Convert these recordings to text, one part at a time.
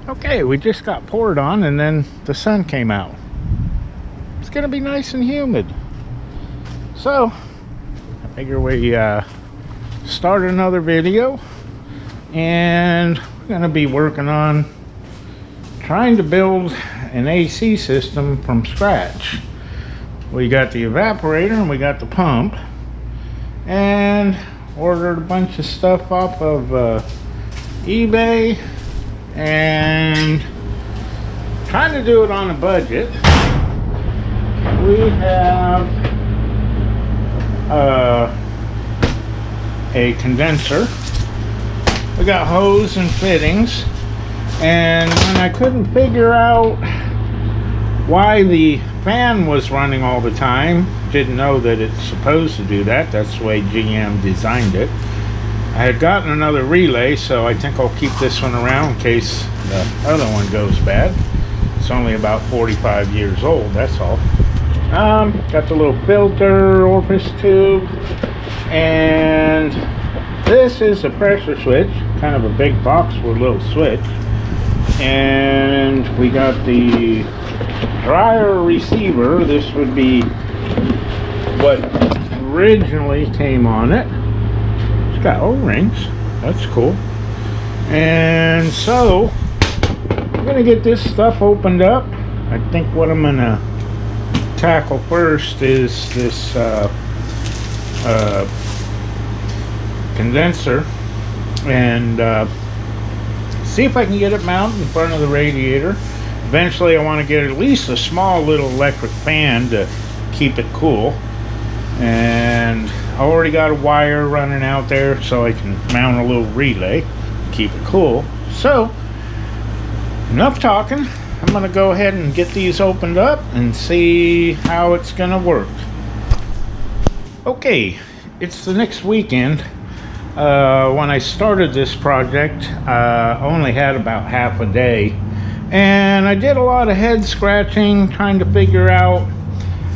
Okay, we just got poured on and then the sun came out. It's gonna be nice and humid. So, I figure we start another video, and we're gonna be working on trying to build an AC system from scratch. We got the evaporator and we got the pump, and ordered a bunch of stuff off of eBay and trying to do it on a budget. We have a condenser, we got hose and fittings, and when I couldn't figure out why the fan was running all the time, didn't know that it's supposed to do that, that's the way GM designed it. I had gotten another relay, so I think I'll keep this one around in case the other one goes bad. It's only about 45 years old, that's all. Got the little filter, orifice tube, and this is a pressure switch, kind of a big box with a little switch. And we got the dryer receiver. This would be what originally came on it. It's got O-rings, that's cool. And so I'm gonna get this stuff opened up. I think what I'm gonna tackle first is this condenser, and see if I can get it mounted in front of the radiator. Eventually I want to get at least a small little electric fan to keep it cool, and I already got a wire running out there so I can mount a little relay, keep it cool. So enough talking, I'm going to go ahead and get these opened up and see how it's going to work. Okay, it's the next weekend. When I started this project, I only had about half a day, and I did a lot of head scratching trying to figure out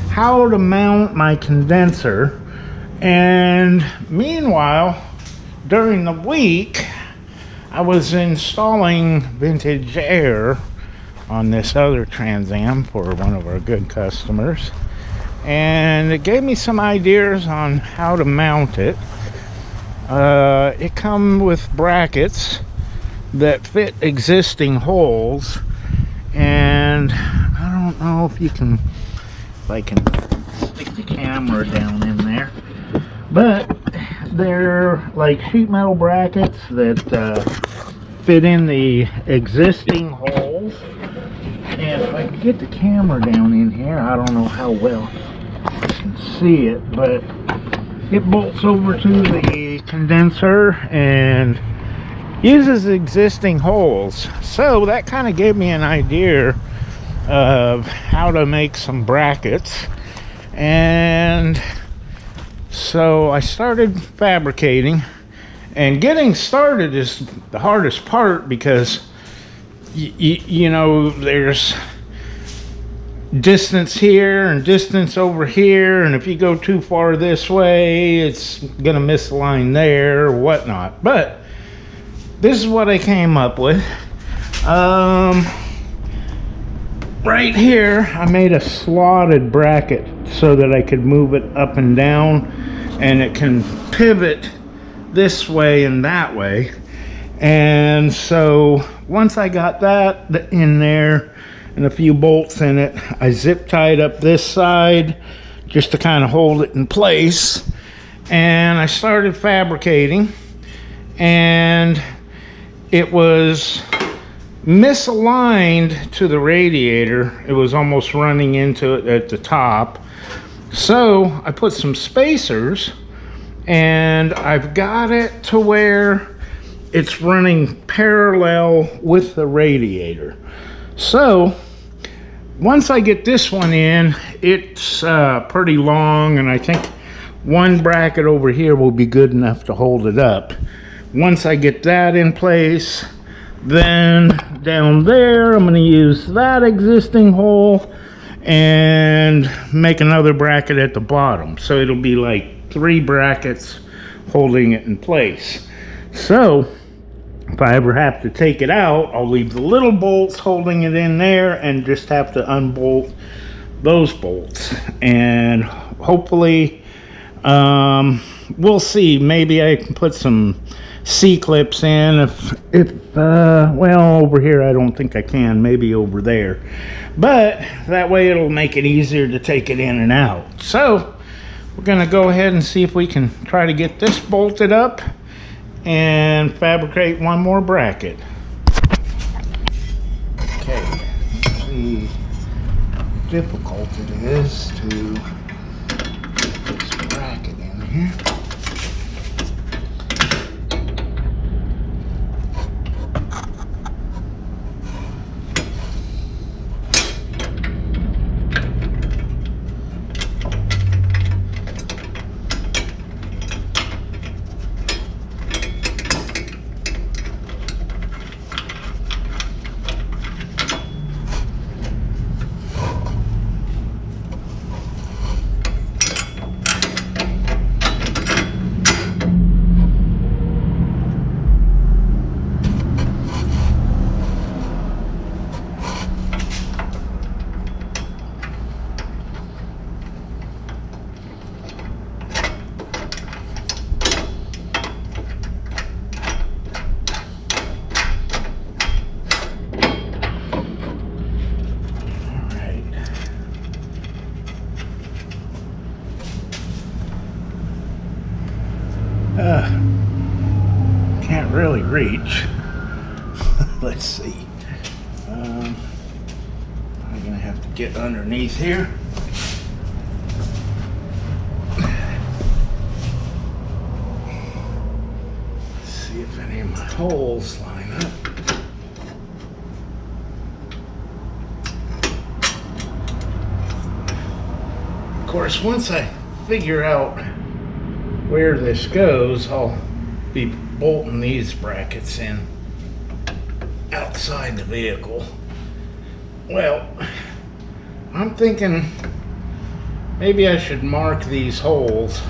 how to mount my condenser. And meanwhile, during the week, I was installing vintage air on this other Trans Am for one of our good customers, and it gave me some ideas on how to mount it. It comes with brackets that fit existing holes, and I don't know if I can stick the camera down in there, but they're like sheet metal brackets that fit in the existing holes. And if I can get the camera down in here, I don't know how well you can see it, but it bolts over to the condenser and uses existing holes. So that kind of gave me an idea of how to make some brackets. And so I started fabricating, and getting started is the hardest part because you know, there's distance here and distance over here, and if you go too far this way, it's gonna misalign there or whatnot. But this is what I came up with. Right here I made a slotted bracket so that I could move it up and down, and it can pivot this way and that way. And so once I got that in there and a few bolts in it, I zip tied up this side just to kind of hold it in place, and I started fabricating, and it was misaligned to the radiator. It was almost running into it at the top, so I put some spacers, and I've got it to where it's running parallel with the radiator. So once I get this one in, it's pretty long, and I think one bracket over here will be good enough to hold it up. Once I get that in place, then down there I'm going to use that existing hole and make another bracket at the bottom, so it'll be like 3 brackets holding it in place. So if I ever have to take it out, I'll leave the little bolts holding it in there and just have to unbolt those bolts. And hopefully, we'll see. Maybe I can put some C-clips in well, over here I don't think I can. Maybe over there. But that way it'll make it easier to take it in and out. So we're going to go ahead and see if we can try to get this bolted up and fabricate one more bracket. Okay, let's see how difficult it is to get this bracket in here. Can't really reach. Let's see. I'm gonna have to get underneath here. See if any of my holes line up. Of course, once I figure out where this goes, I'll be bolting these brackets in outside the vehicle. Well, I'm thinking maybe I should mark these holes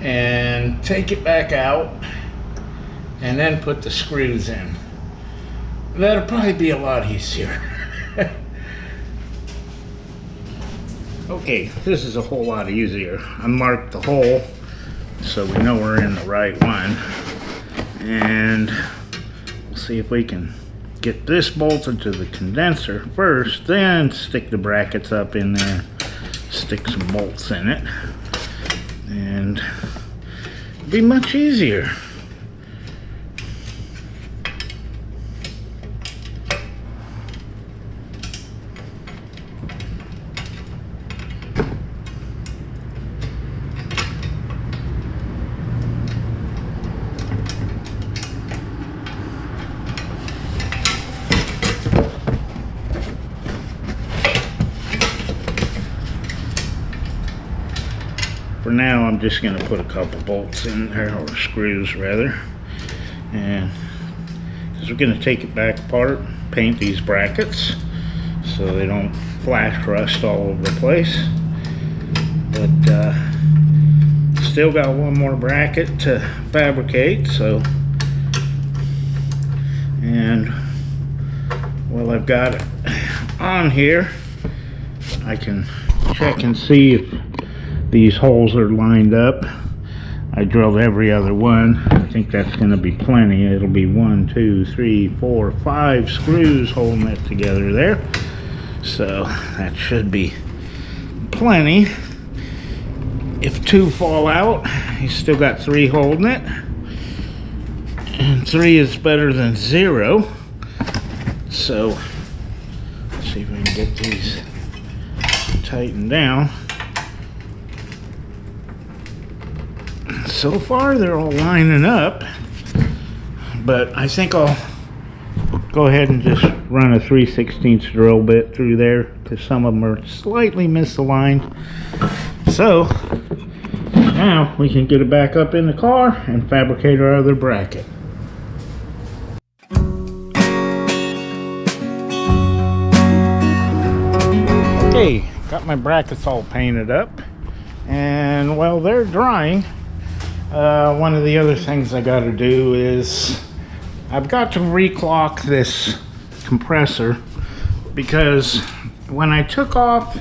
and take it back out and then put the screws in. That'll probably be a lot easier. Okay, this is a whole lot easier. I marked the hole so we know we're in the right one, and we'll see if we can get this bolted to the condenser first, then stick the brackets up in there, stick some bolts in it, and it'll be much easier. For now, I'm just going to put a couple bolts in there, or screws rather, and because we're going to take it back apart, paint these brackets so they don't flash rust all over the place. But still got one more bracket to fabricate, so, and while I've got it on here, I can check and see if these holes are lined up. I drilled every other one. I think that's going to be plenty. It'll be 1, 2, 3, 4, 5 screws holding it together there. So that should be plenty. If 2 fall out, you still got 3 holding it. And 3 is better than 0. So let's see if we can get these tightened down. So far they're all lining up, but I think I'll go ahead and just run a 3/16 drill bit through there because some of them are slightly misaligned. So now we can get it back up in the car and fabricate our other bracket. Okay, got my brackets all painted up, and while they're drying, one of the other things I got to do is I've got to reclock this compressor because when I took off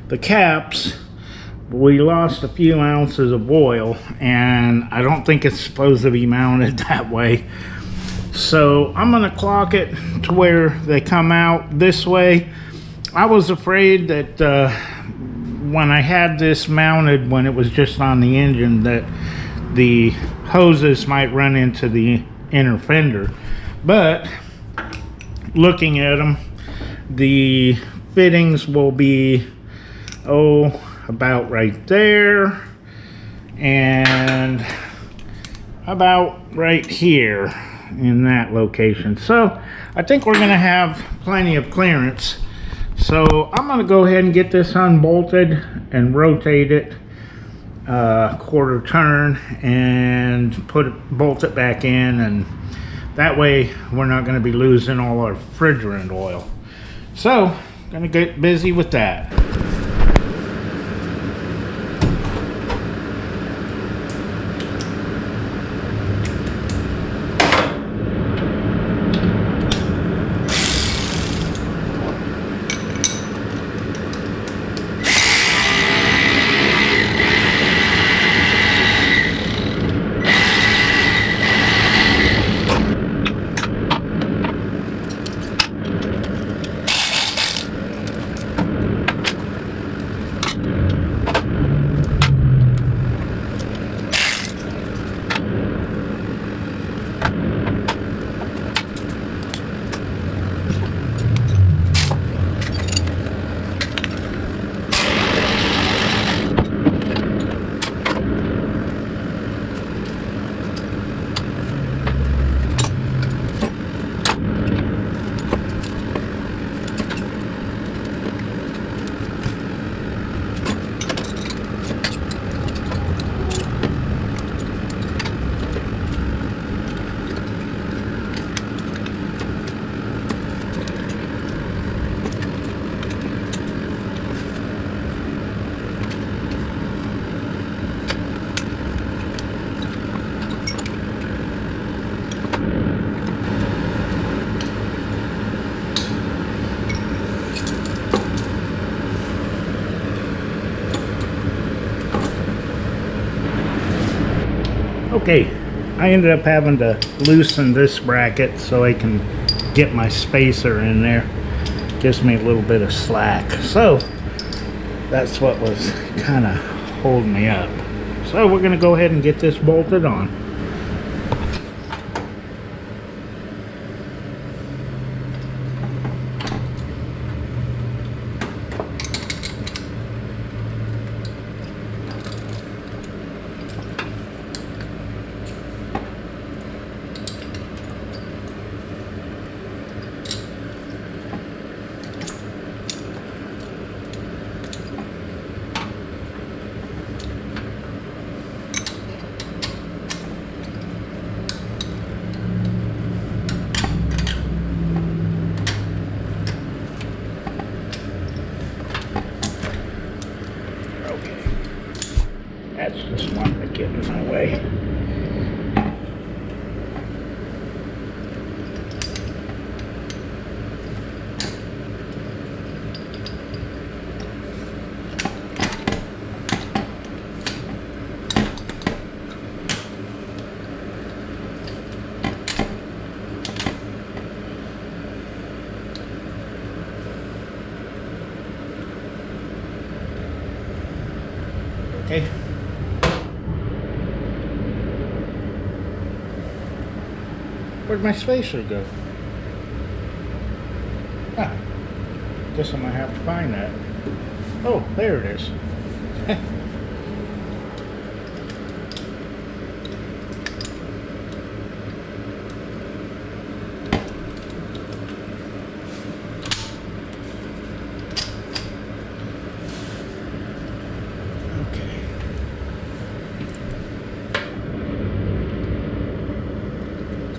the caps, we lost a few ounces of oil, and I don't think it's supposed to be mounted that way. So I'm gonna clock it to where they come out this way. I was afraid that when I had this mounted, when it was just on the engine, that the hoses might run into the inner fender. But looking at them, the fittings will be about right there and about right here in that location. So I think we're gonna have plenty of clearance. So I'm gonna go ahead and get this unbolted and rotate it quarter turn and bolt it back in, and that way we're not going to be losing all our refrigerant oil. So gonna get busy with that. Okay, I ended up having to loosen this bracket so I can get my spacer in there. Gives me a little bit of slack. So that's what was kind of holding me up. So we're going to go ahead and get this bolted on. That's just one that gets in my way. Okay. Where'd my spacer go? Ah, guess I'm gonna have to find that. Oh, there it is.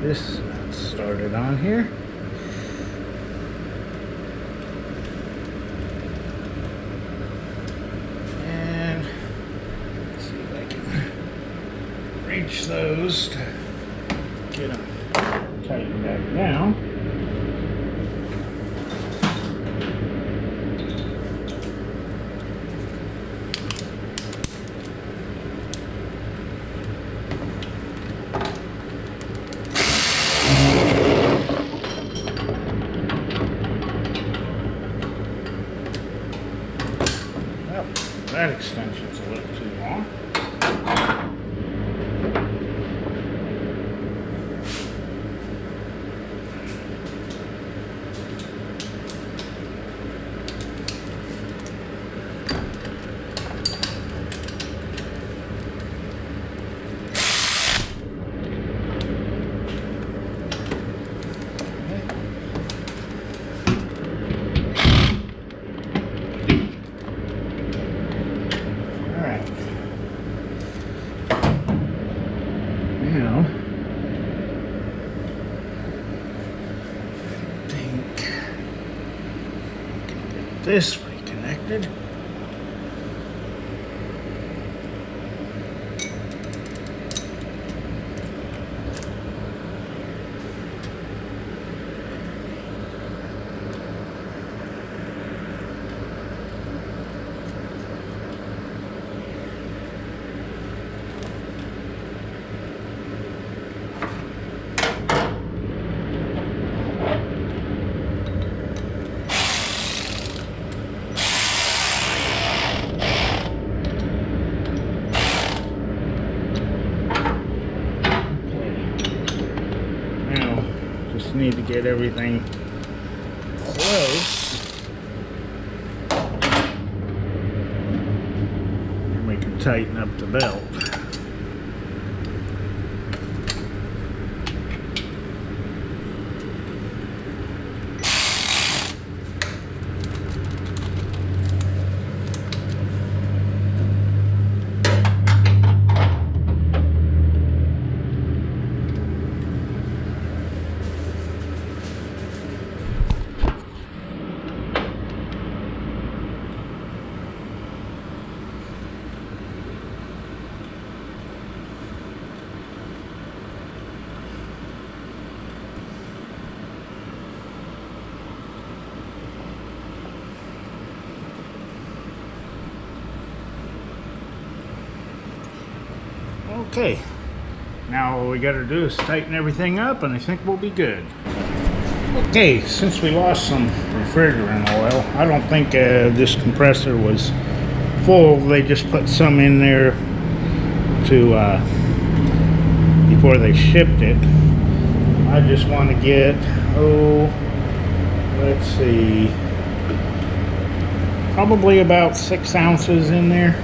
This started on here. And let's see if I can reach those to get them Tighten that down. Well, that extension's a little too long. Now, I think I can get this reconnected. Need to get everything close, and we can tighten up the belt. Okay, now all we got to do is tighten everything up, and I think we'll be good. Okay, since we lost some refrigerant oil, I don't think this compressor was full. They just put some in there to before they shipped it. I just want to get, let's see, probably about 6 ounces in there,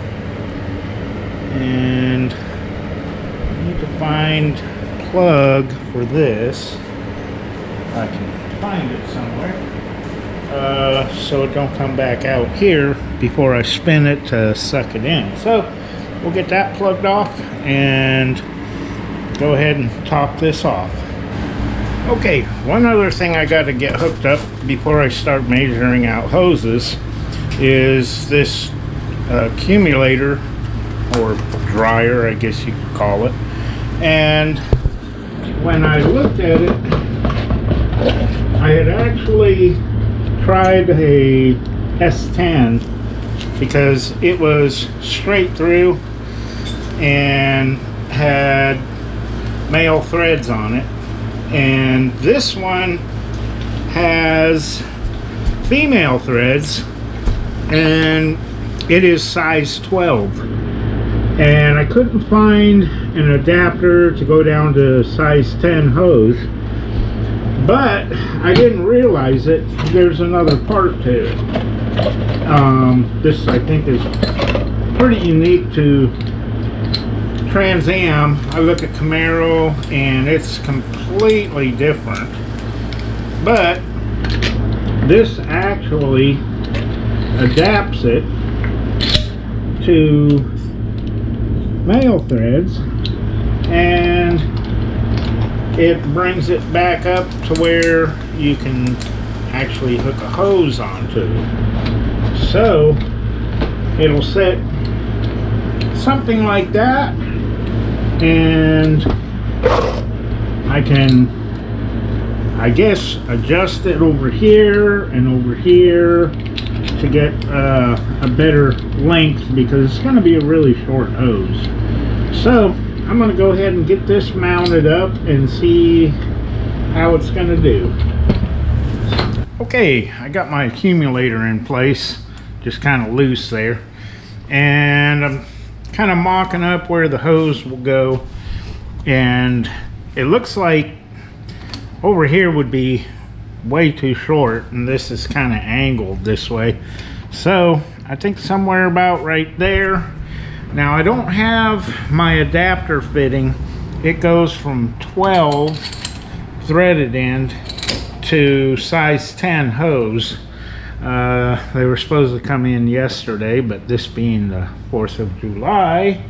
and need to find a plug for this. I can find it somewhere, so it don't come back out here before I spin it to suck it in. So we'll get that plugged off and go ahead and top this off. Okay, one other thing I got to get hooked up before I start measuring out hoses is this accumulator, or dryer, I guess you could call it. And when I looked at it, I had actually tried a S10 because it was straight through and had male threads on it, and this one has female threads, and it is size 12. And I couldn't find an adapter to go down to size 10 hose, but I didn't realize it. There's another part to it. This I think is pretty unique to Trans Am. I look at Camaro and it's completely different, but this actually adapts it to male threads, and it brings it back up to where you can actually hook a hose onto it. So it'll set something like that, and I can I guess adjust it over here and over here to get a better length, because it's going to be a really short hose. So I'm going to go ahead and get this mounted up and see how it's going to do. Okay, I got my accumulator in place, just kind of loose there, and I'm kind of mocking up where the hose will go, and it looks like over here would be way too short, and this is kind of angled this way, so I think somewhere about right there. Now I don't have my adapter fitting. It goes from 12 threaded end to size 10 hose. They were supposed to come in yesterday, but this being the 4th of July,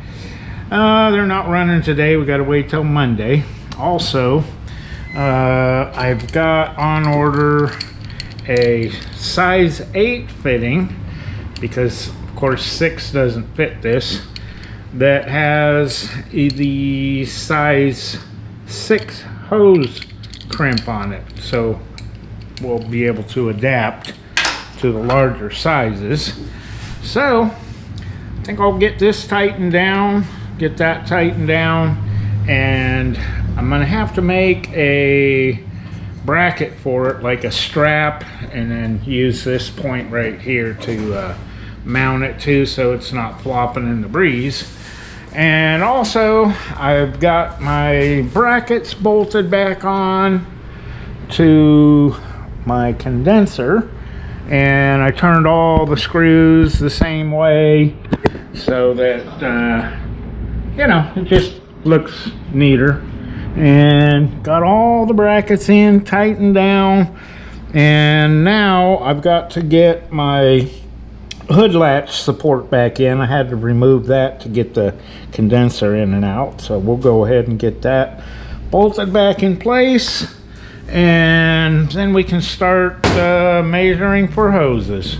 they're not running today. We got to wait till Monday. Also, I've got on order a size 8 fitting, because of course 6 doesn't fit this, that has the size 6 hose crimp on it, so we'll be able to adapt to the larger sizes. So I think I'll get this tightened down, get that tightened down, and I'm gonna have to make a bracket for it, like a strap, and then use this point right here to mount it to, so it's not flopping in the breeze. And also I've got my brackets bolted back on to my condenser, and I turned all the screws the same way so that you know, it just looks neater. And got all the brackets in, tightened down, and now I've got to get my hood latch support back in. I had to remove that to get the condenser in and out, so we'll go ahead and get that bolted back in place, and then we can start measuring for hoses.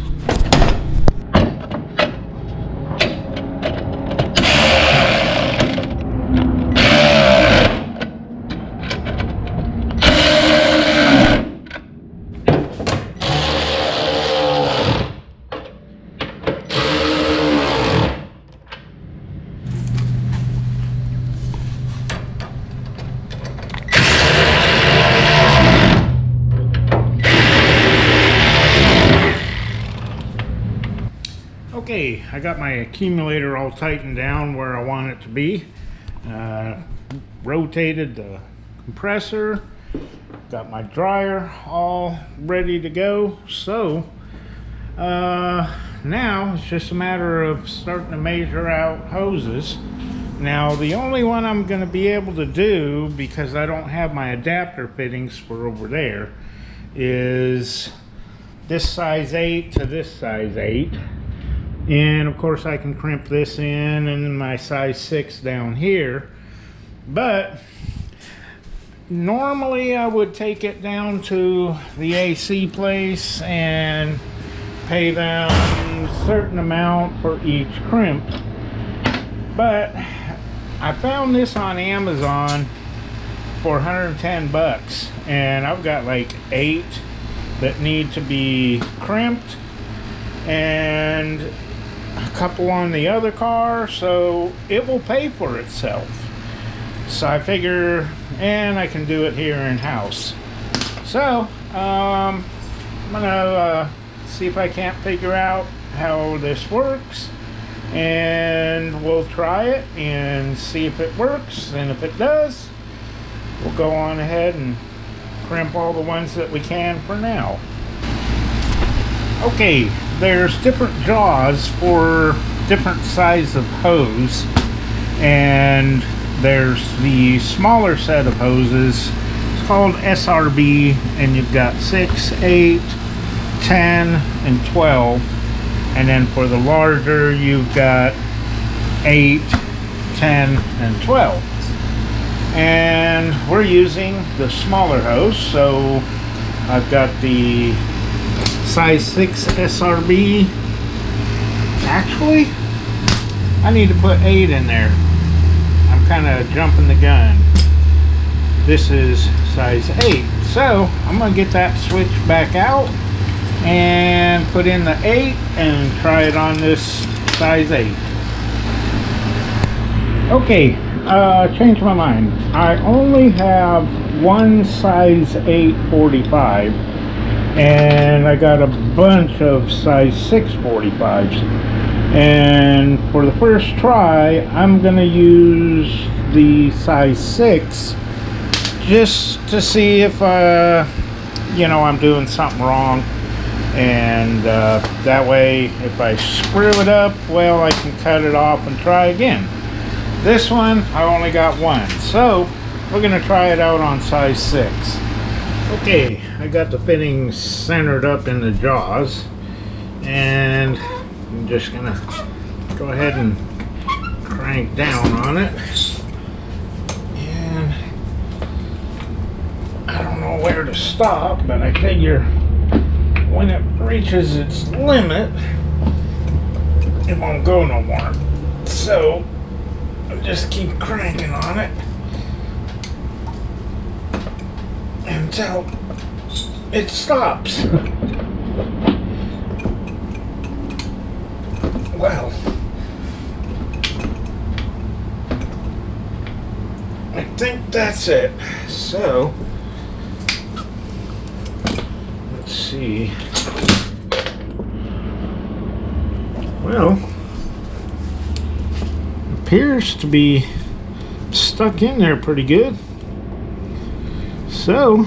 Okay, I got my accumulator all tightened down where I want it to be. Rotated the compressor, got my dryer all ready to go. So now it's just a matter of starting to measure out hoses. Now the only one I'm going to be able to do, because I don't have my adapter fittings for over there, is this size 8 to this size 8. And of course I can crimp this in, and my size 6 down here. But normally I would take it down to the AC place and pay them a certain amount for each crimp. But I found this on Amazon for 110 bucks, and I've got like 8 that need to be crimped and a couple on the other car, so it will pay for itself. So I figure, and I can do it here in house. So I'm gonna see if I can't figure out how this works, and we'll try it and see if it works, and if it does, we'll go on ahead and crimp all the ones that we can for now. Okay, there's different jaws for different size of hose, and there's the smaller set of hoses. It's called SRB, and you've got 6, 8, 10, and 12. And then for the larger, you've got 8, 10, and 12. And we're using the smaller hose, so I've got the size 6 SRB. Actually, I need to put 8 in there. I'm kind of jumping the gun. This is size 8, So I'm gonna get that switch back out and put in the 8 and try it on this size 8. Okay, changed my mind. I only have one size 8 45, and I got a bunch of size 6 45s. And for the first try, I'm gonna use the size 6 just to see if you know, I'm doing something wrong. And that way, if I screw it up, well, I can cut it off and try again. This one, I only got one, so we're gonna try it out on size 6. Okay, I got the fittings centered up in the jaws, and I'm just gonna go ahead and crank down on it. And I don't know where to stop, but I figure when it reaches its limit, it won't go no more. So I'll just keep cranking on it until it stops. Well, I think that's it. So let's see. Well, appears to be stuck in there pretty good. So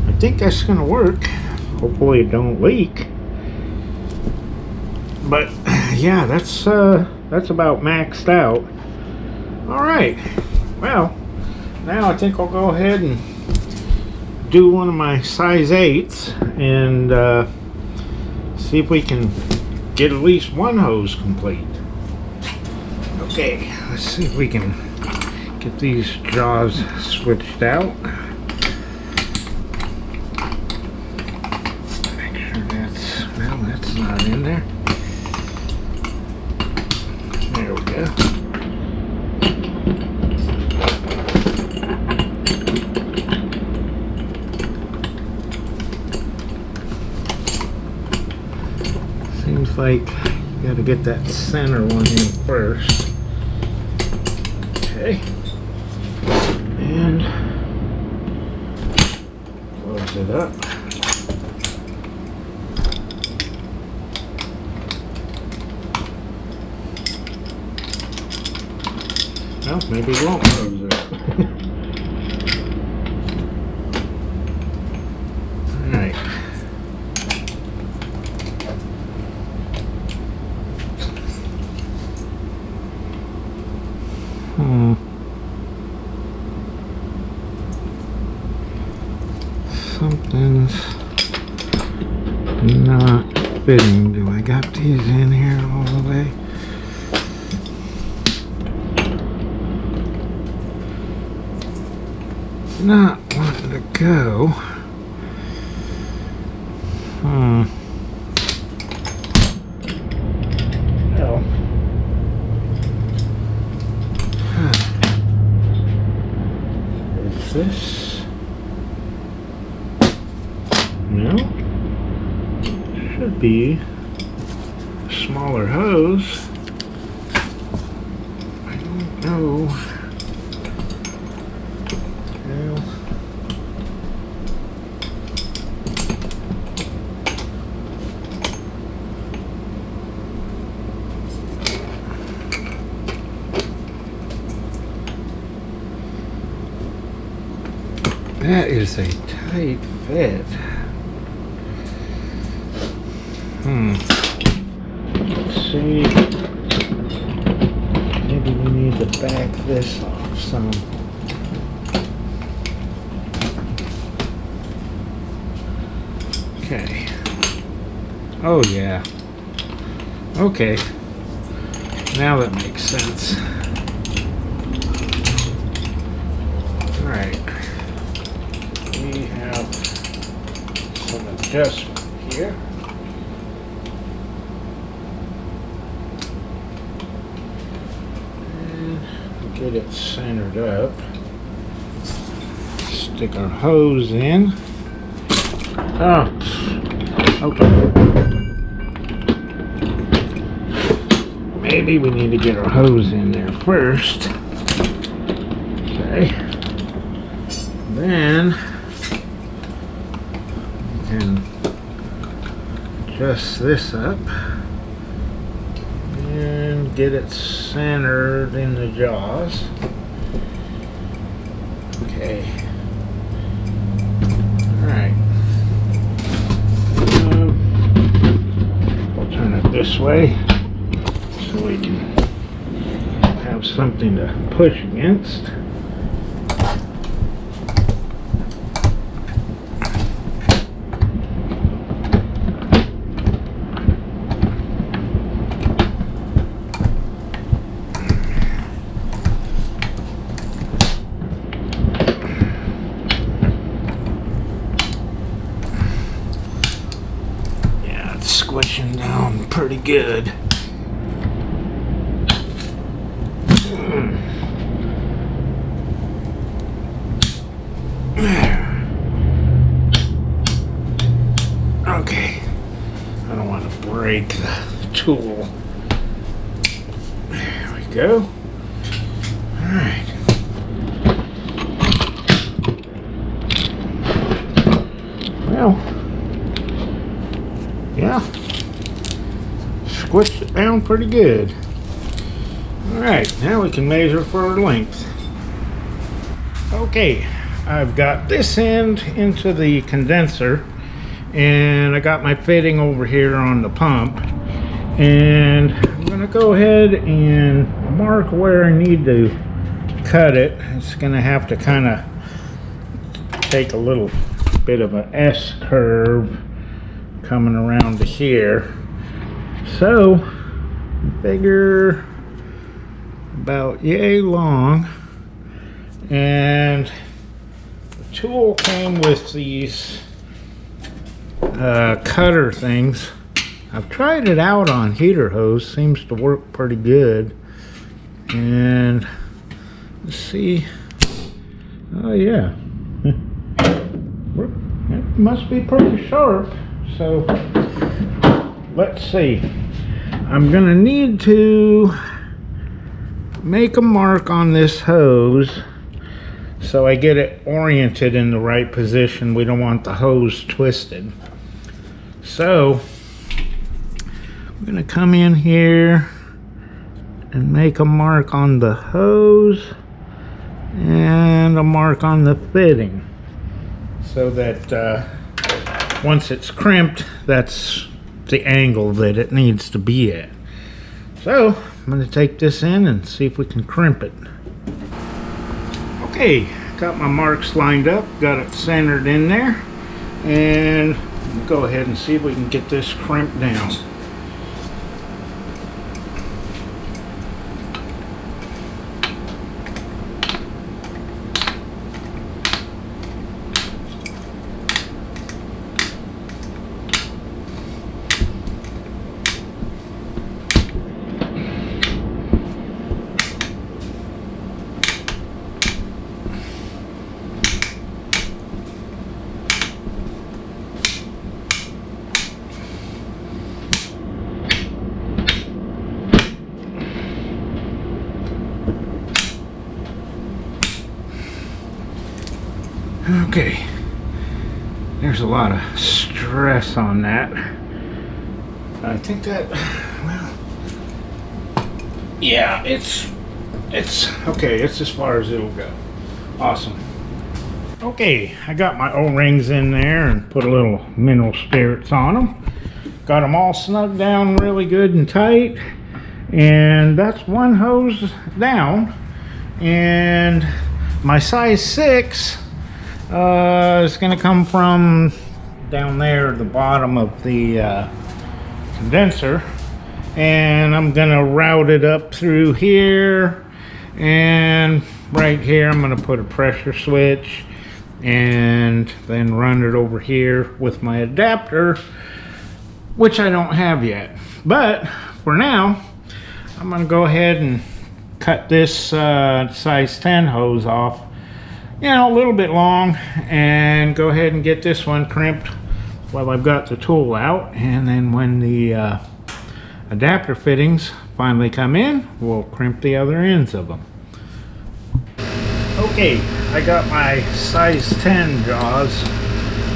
I think that's gonna work. Hopefully it don't leak. But yeah, that's about maxed out. All right. Well, now I think I'll go ahead and do one of my size 8s and see if we can get at least one hose complete. Okay, let's see if we can get these jaws switched out. Make sure that's, well, that's not in there. There we go. Seems like you gotta get that center one in first. Okay. And close it up. Well, maybe it won't close it. Alright. Something's not fitting. Do I got these in here all the way? Not wanting to go. Well, is this? No. Should be a smaller hose. I don't know. Well, that is a tight fit. Let's see. Maybe we need to back this off some. Okay. Oh yeah. Okay. Now that makes sense. Alright. We have some adjustment here. And get it centered up. Stick our hose in. Oh, okay. Maybe we need to get our hose in there first. Okay. Then we can adjust this up and get it centered in the jaws. Okay. Alright. We'll turn it this way so we can have something to push against. Squishing down pretty good. Okay, I don't want to break the tool. There we go. All right. Well, yeah, squished it down pretty good. Alright, now we can measure for our length. Okay, I've got this end into the condenser, and I got my fitting over here on the pump, and I'm going to go ahead and mark where I need to cut it. It's going to have to kind of take a little bit of an S curve coming around to here. So figure about yay long, and the tool came with these cutter things. I've tried it out on heater hose, seems to work pretty good. And let's see, oh yeah, it must be pretty sharp. So let's see, I'm gonna need to make a mark on this hose so I get it oriented in the right position. We don't want the hose twisted. So I'm gonna come in here and make a mark on the hose and a mark on the fitting so that once it's crimped, that's the angle that it needs to be at. So I'm going to take this in and see if we can crimp it. Okay, got my marks lined up, got it centered in there, and we'll go ahead and see if we can get this crimped down. Okay, there's a lot of stress on that. I think that, well, yeah, it's okay. It's as far as it'll go. Awesome. Okay, I got my O-rings in there and put a little mineral spirits on them. Got them all snugged down really good and tight, and that's one hose down. And my size 6 is going to come from down there at the bottom of the condenser, and I'm going to route it up through here, and right here I'm going to put a pressure switch and then run it over here with my adapter, which I don't have yet. But for now, I'm going to go ahead and cut this size 10 hose off you know, a little bit long, and go ahead and get this one crimped while I've got the tool out. And then when the adapter fittings finally come in, we'll crimp the other ends of them. Okay, I got my size 10 jaws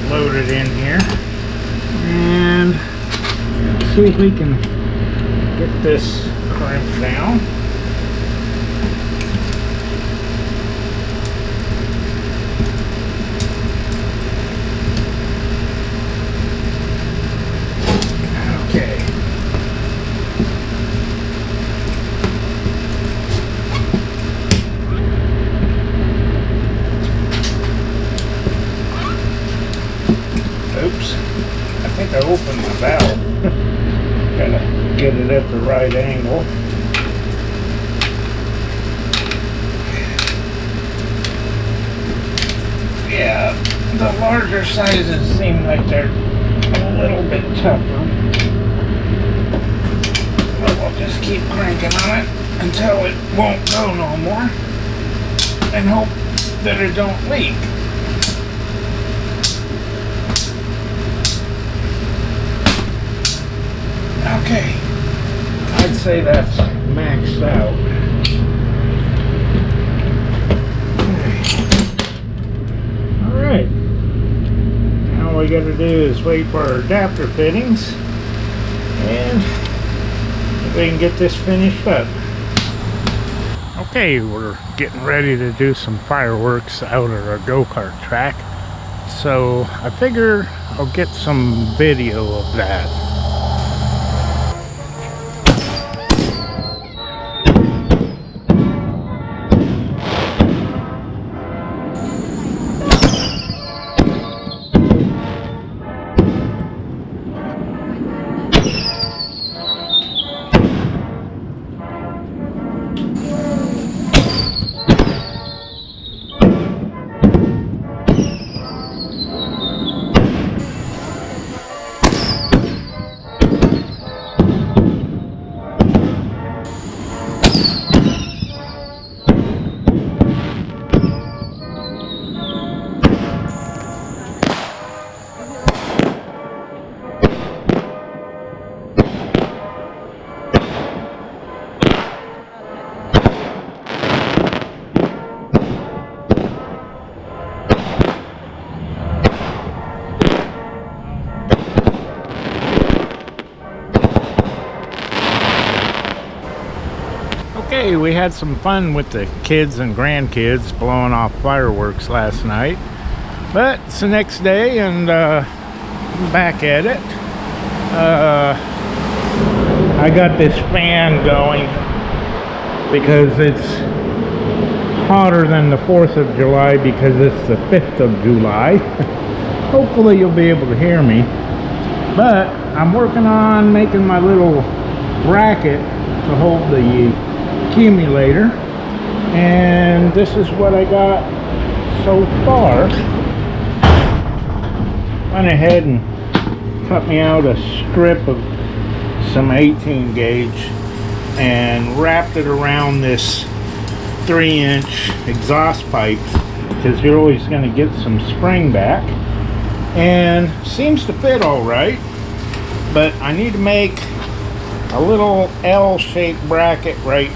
loaded in here, and see if we can get this crimped down. Okay. Oops, I think I opened the valve. Gotta get it at the right angle. Yeah, the larger sizes seem like they're a little bit tougher. But we'll just keep cranking on it until it won't go no more, and hope that it don't leak. Okay, I'd say that's maxed out. Alright, now all we gotta do is wait for our adapter fittings, and we can get this finished up. Okay, we're getting ready to do some fireworks out at our go-kart track, so I figure I'll get some video of that. Okay, we had some fun with the kids and grandkids blowing off fireworks last night, but it's the next day and I'm back at it. I got this fan going because it's hotter than the 4th of July because it's the 5th of July. Hopefully you'll be able to hear me, but I'm working on making my little bracket to hold the accumulator, and this is what I got so far. Went ahead and cut me out a strip of some 18 gauge and wrapped it around this 3-inch exhaust pipe, because you're always going to get some spring back, and seems to fit all right. But I need to make a little L-shaped bracket right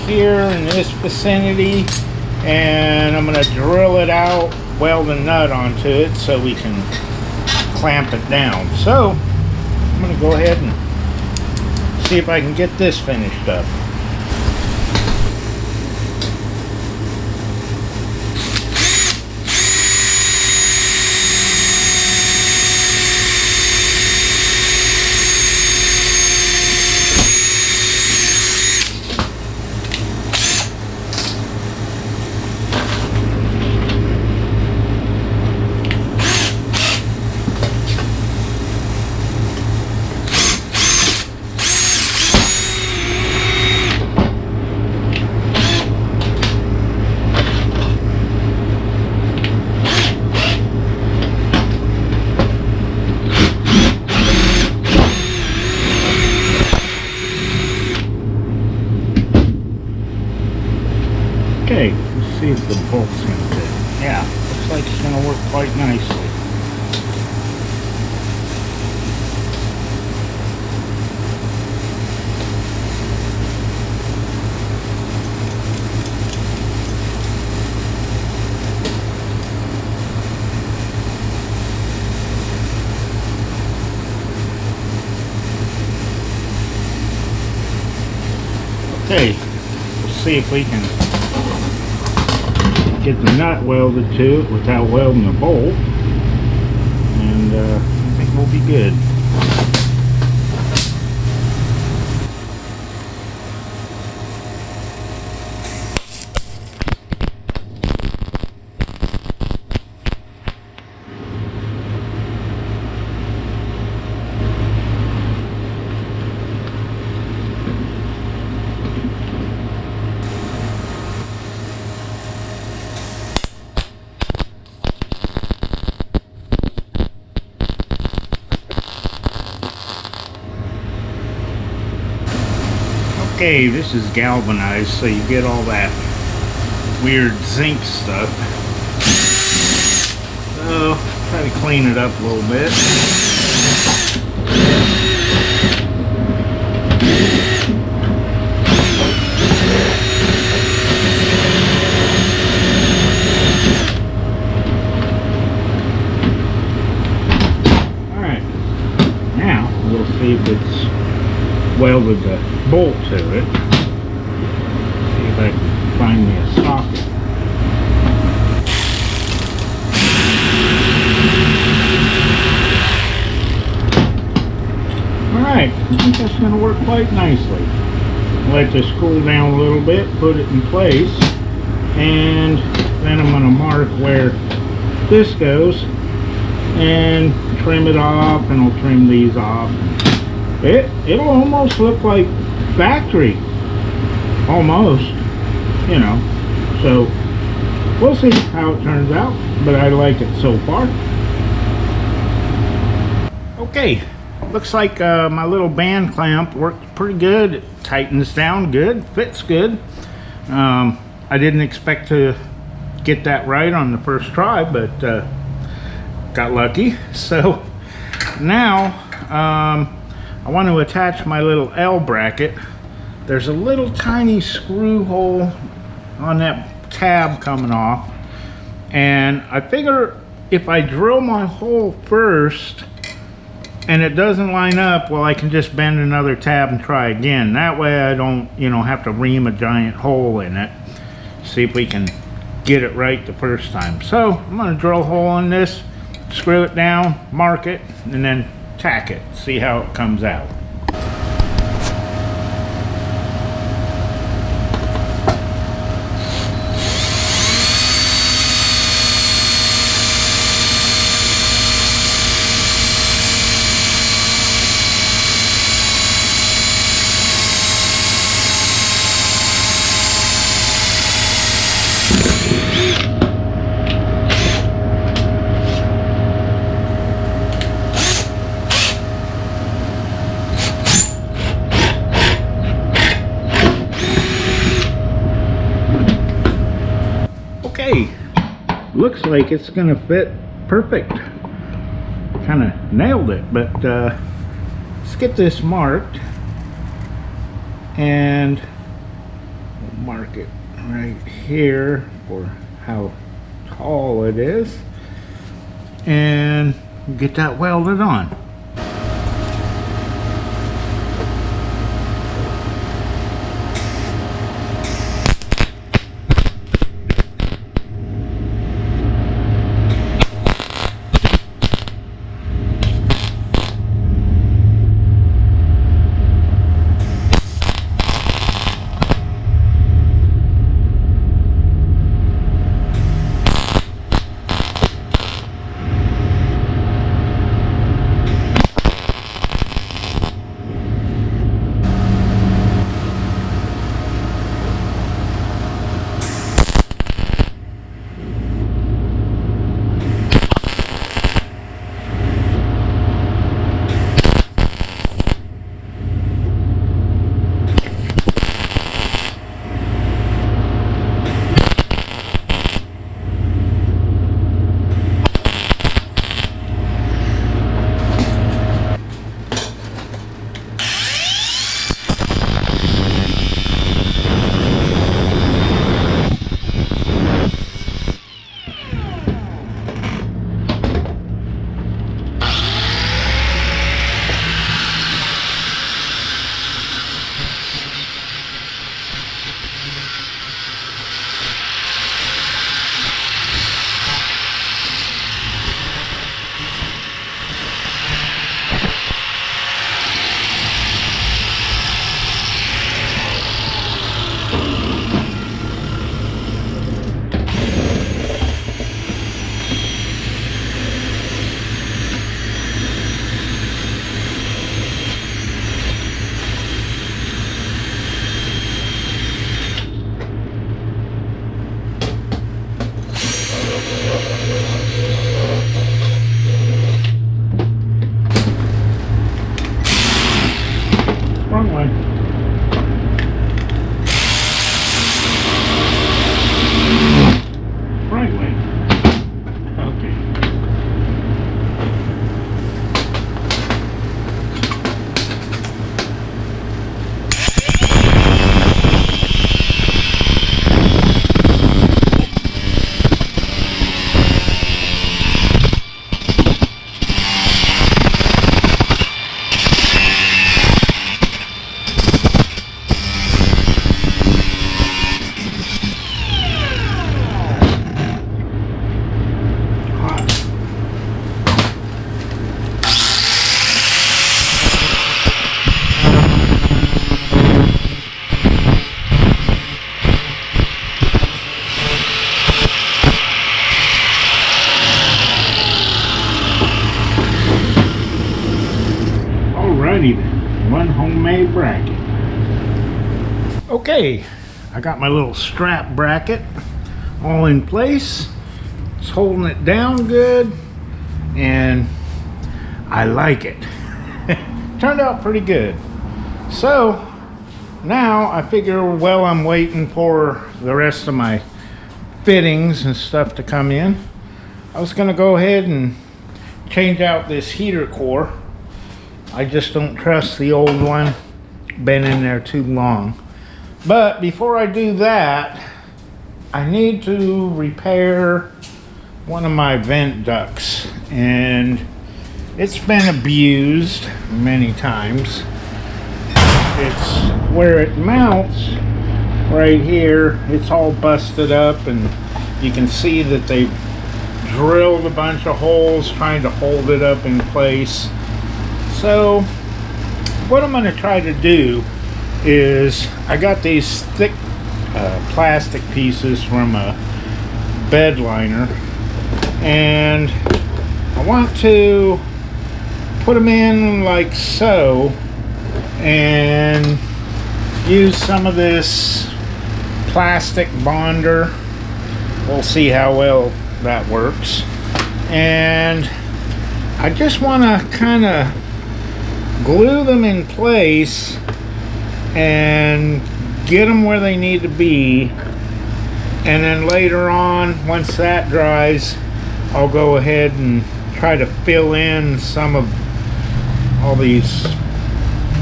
here in this vicinity, and I'm going to drill it out, weld a nut onto it so we can clamp it down. So I'm going to go ahead and see if I can get this finished up. Okay, let's see if the bolt's gonna fit. Yeah, looks like it's going to work quite nicely. Okay, we'll see if we can get the nut welded to it without welding the bolt, and I think we'll be good. Okay, this is galvanized, so you get all that weird zinc stuff. So, try to clean it up a little bit. Alright, now we'll see if it's welded the bolt to it. See if I can find me a socket. Alright, I think that's going to work quite nicely. Let this cool down a little bit, put it in place, and then I'm going to mark where this goes and trim it off, and I'll trim these off. It'll almost look like factory, almost, you know, so we'll see how it turns out, but I like it so far. Okay, looks like my little band clamp worked pretty good. It tightens down good, fits good. I didn't expect to get that right on the first try, but got lucky. So now I want to attach my little L bracket. There's a little tiny screw hole on that tab coming off, and I figure if I drill my hole first and it doesn't line up, well, I can just bend another tab and try again. That way I don't, you know, have to ream a giant hole in it. See if we can get it right the first time. So I'm going to drill a hole in this, screw it down, mark it, and then tack it, see how it comes out. Okay, looks like it's gonna fit perfect. Kind of nailed it, but let's get this marked, and we'll mark it right here for how tall it is, and get that welded on. Wrong way. Right way. Okay. Alrighty then, one homemade bracket. Okay, I got my little strap bracket all in place. It's holding it down good, and I like it. Turned out pretty good. So now I figure while I'm waiting for the rest of my fittings and stuff to come in, I was going to go ahead and change out this heater core. I just don't trust the old one, been in there too long. But before I do that, I need to repair one of my vent ducts, and it's been abused many times. It's where it mounts right here, it's all busted up, and you can see that they've drilled a bunch of holes trying to hold it up in place. So what I'm going to try to do is, I got these thick plastic pieces from a bed liner, and I want to put them in like so and use some of this plastic bonder. We'll see how well that works. And I just want to kind of glue them in place and get them where they need to be, and then later on, once that dries, I'll go ahead and try to fill in some of all these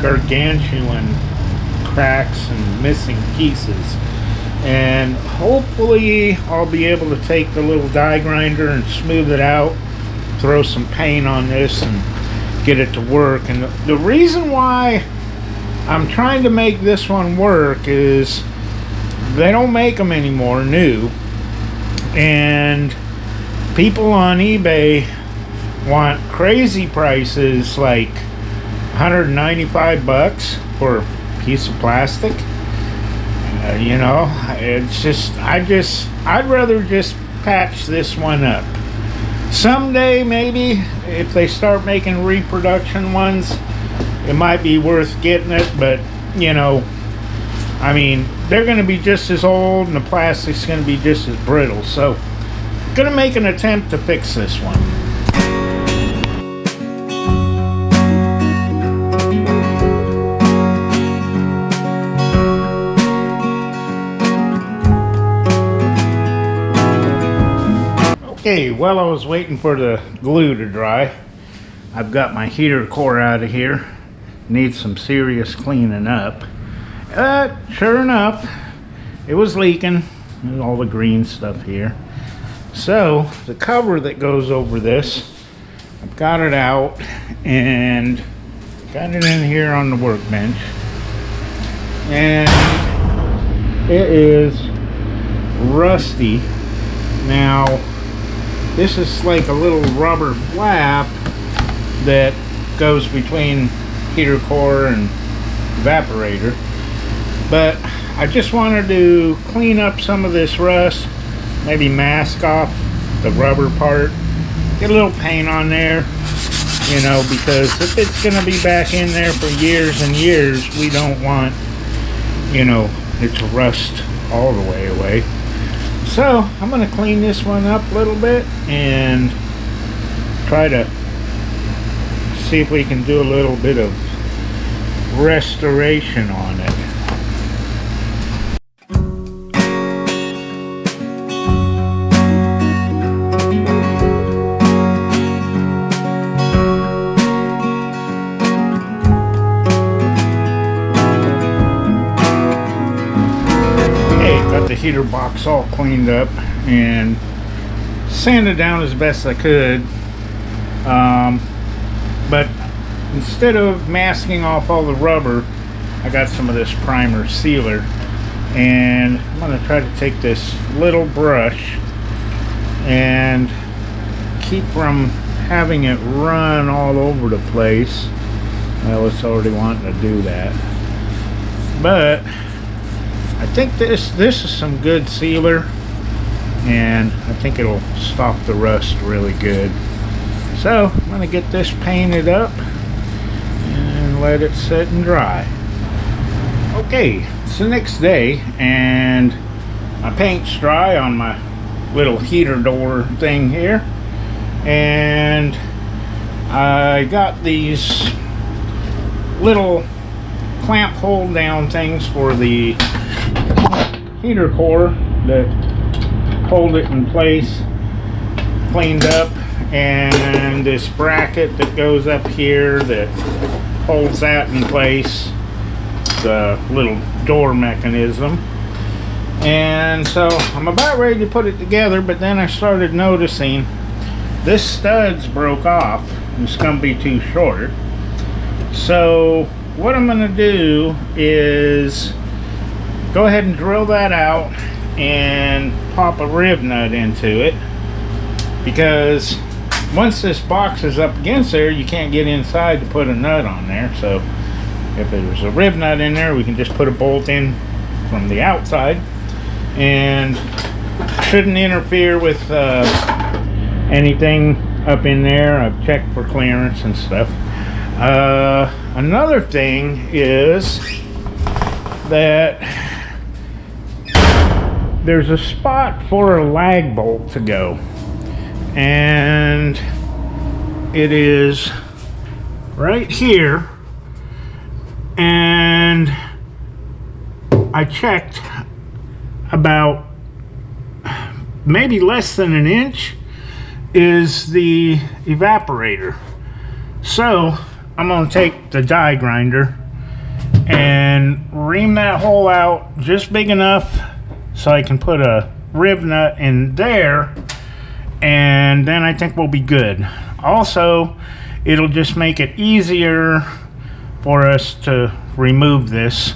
gargantuan cracks and missing pieces, and hopefully I'll be able to take the little die grinder and smooth it out, throw some paint on this, and get it to work. And the reason why I'm trying to make this one work is they don't make them anymore new, and people on eBay want crazy prices, like 195 bucks for a piece of plastic. You know, it's just I'd rather just patch this one up. Someday, maybe, if they start making reproduction ones, it might be worth getting it, but, you know, I mean, they're going to be just as old and the plastic's going to be just as brittle. So, going to make an attempt to fix this one. Okay, while I was waiting for the glue to dry, I've got my heater core out of here. Needs some serious cleaning up. Sure enough, it was leaking. There's all the green stuff here. So the cover that goes over this, I've got it out and got it in here on the workbench. And it is rusty. Now, this is like a little rubber flap that goes between heater core and evaporator. But I just wanted to clean up some of this rust, maybe mask off the rubber part, get a little paint on there, you know, because if it's going to be back in there for years and years, we don't want, you know, it to rust all the way away. So I'm going to clean this one up a little bit and try to see if we can do a little bit of restoration on it. Got the heater box all cleaned up and sanded down as best I could, but instead of masking off all the rubber, I got some of this primer sealer, and I'm going to try to take this little brush and keep from having it run all over the place. Well, it's already wanting to do that, but I think this is some good sealer, and I think it'll stop the rust really good. So I'm going to get this painted up and let it sit and dry. Okay, it's the next day and my paint's dry on my little heater door thing here, and I got these little clamp hold down things for the heater core that hold it in place cleaned up, and this bracket that goes up here that holds that in place, the little door mechanism. And so I'm about ready to put it together, but then I started noticing this stud's broke off and it's gonna be too short. So what I'm gonna do is go ahead and drill that out and pop a rib nut into it, because once this box is up against there, you can't get inside to put a nut on there. So if there's a rib nut in there, we can just put a bolt in from the outside, and shouldn't interfere with anything up in there. I've checked for clearance and stuff. Another thing is that there's a spot for a lag bolt to go, and it is right here, and I checked about maybe less than an inch is the evaporator. So I'm going to take the die grinder and ream that hole out just big enough so I can put a rib nut in there, and then I think we'll be good. Also, it'll just make it easier for us to remove this,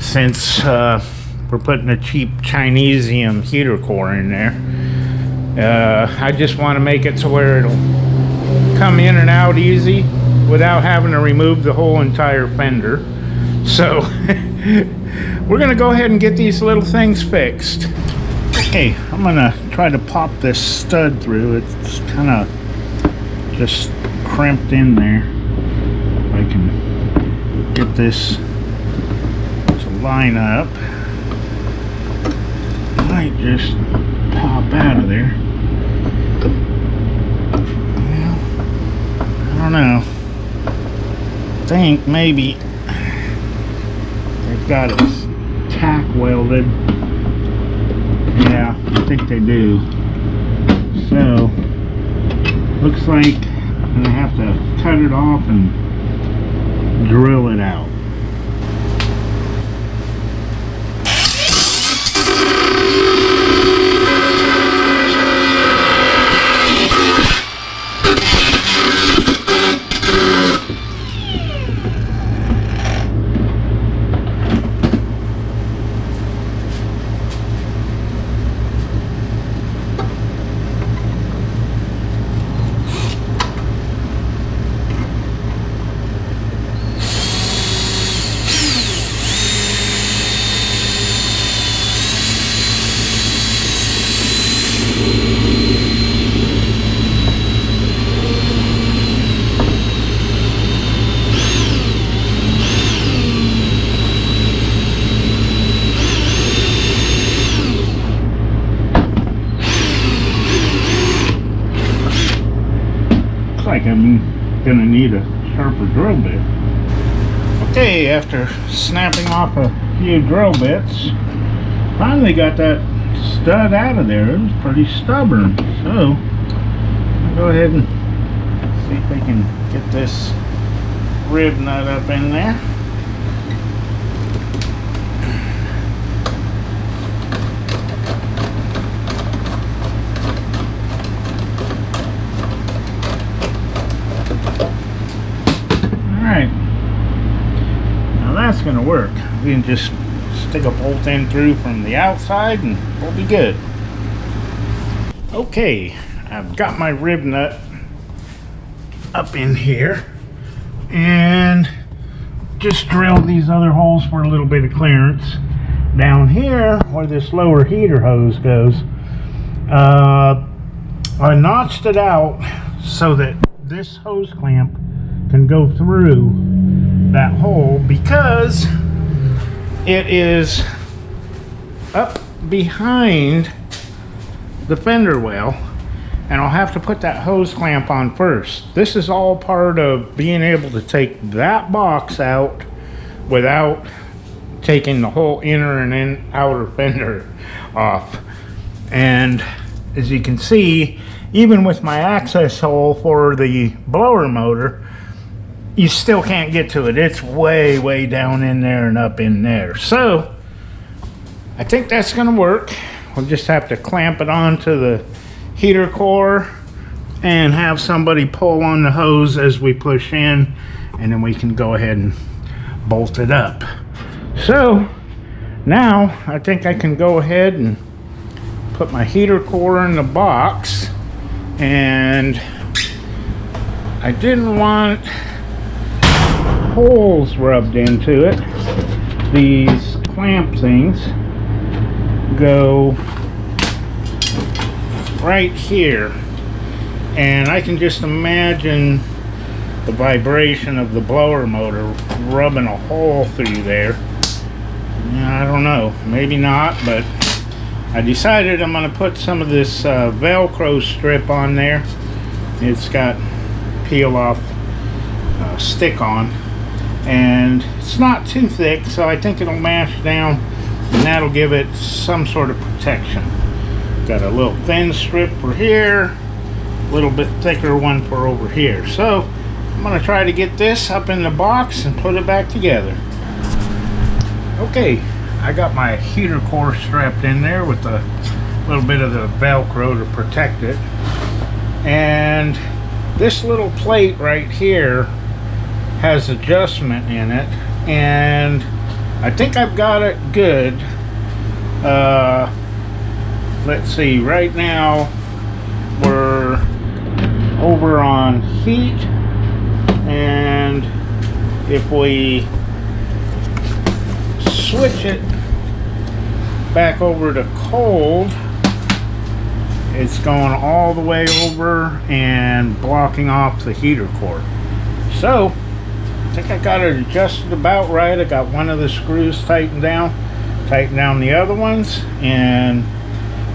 since we're putting a cheap Chinesium heater core in there. I just want to make it so where it'll come in and out easy without having to remove the whole entire fender. So we're gonna go ahead and get these little things fixed. Okay, I'm gonna try to pop this stud through. It's kind of just crimped in there. I can get this to line up. Might just pop out of there. Well, I don't know. I think maybe they've got it tack welded. Yeah, I think they do. So looks like I'm gonna have to cut it off and drill it out. like I'm gonna need a sharper drill bit. Okay, after snapping off a few drill bits, finally got that stud out of there. It was pretty stubborn, so I'll go ahead and see if we can get this rib nut up in there. Alright, now that's going to work. We can just stick a bolt in through from the outside and we'll be good. Okay, I've got my rib nut up in here and just drilled these other holes for a little bit of clearance. Down here where this lower heater hose goes, I notched it out so that this hose clamp can go through that hole because it is up behind the fender well, and I'll have to put that hose clamp on first. This is all part of being able to take that box out without taking the whole inner and outer fender off. And as you can see, even with my access hole for the blower motor, you still can't get to it. It's way down in there and up in there. So I think that's going to work. We'll just have to clamp it onto the heater core and have somebody pull on the hose as we push in, and then we can go ahead and bolt it up. So now I think I can go ahead and put my heater core in the box, and I didn't want holes rubbed into it. These clamp things go right here, and I can just imagine the vibration of the blower motor rubbing a hole through there. I don't know, maybe not, but I decided I'm going to put some of this Velcro strip on there. It's got peel off stick on, and it's not too thick, so I think it'll mash down and that'll give it some sort of protection. Got a little thin strip for here, a little bit thicker one for over here. So I'm going to try to get this up in the box and put it back together. Okay, I got my heater core strapped in there with a little bit of the Velcro to protect it, and this little plate right here has adjustment in it, and I think I've got it good. Let's see, right now we're over on heat, and if we switch it back over to cold, it's going all the way over and blocking off the heater core. So I think I got it adjusted about right. I got one of the screws tighten down the other ones, and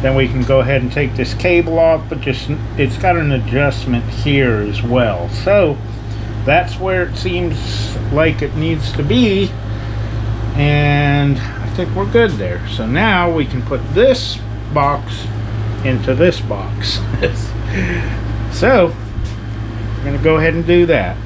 then we can go ahead and take this cable off, but just it's got an adjustment here as well. So that's where it seems like it needs to be, and I think we're good there. So now we can put this box into this box. So we're going to go ahead and do that.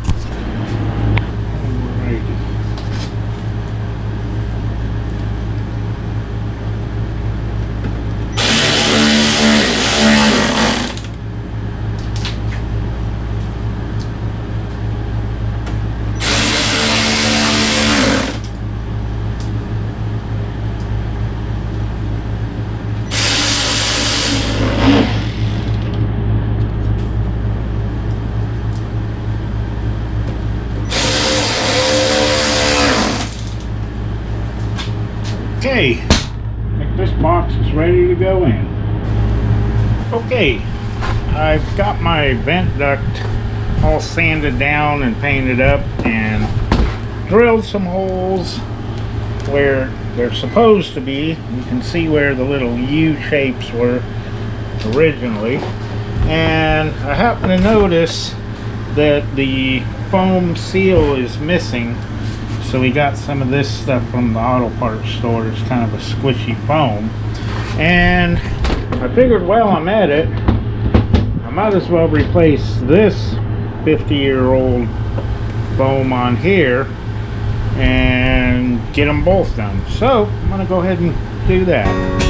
Okay, I think this box is ready to go in. Okay, I've got my vent duct all sanded down and painted up and drilled some holes where they're supposed to be. You can see where the little U shapes were originally. And I happen to notice that the foam seal is missing. So we got some of this stuff from the auto parts store. It's kind of a squishy foam. And I figured while I'm at it, I might as well replace this 50-year-old foam on here and get them both done. So I'm going to go ahead and do that.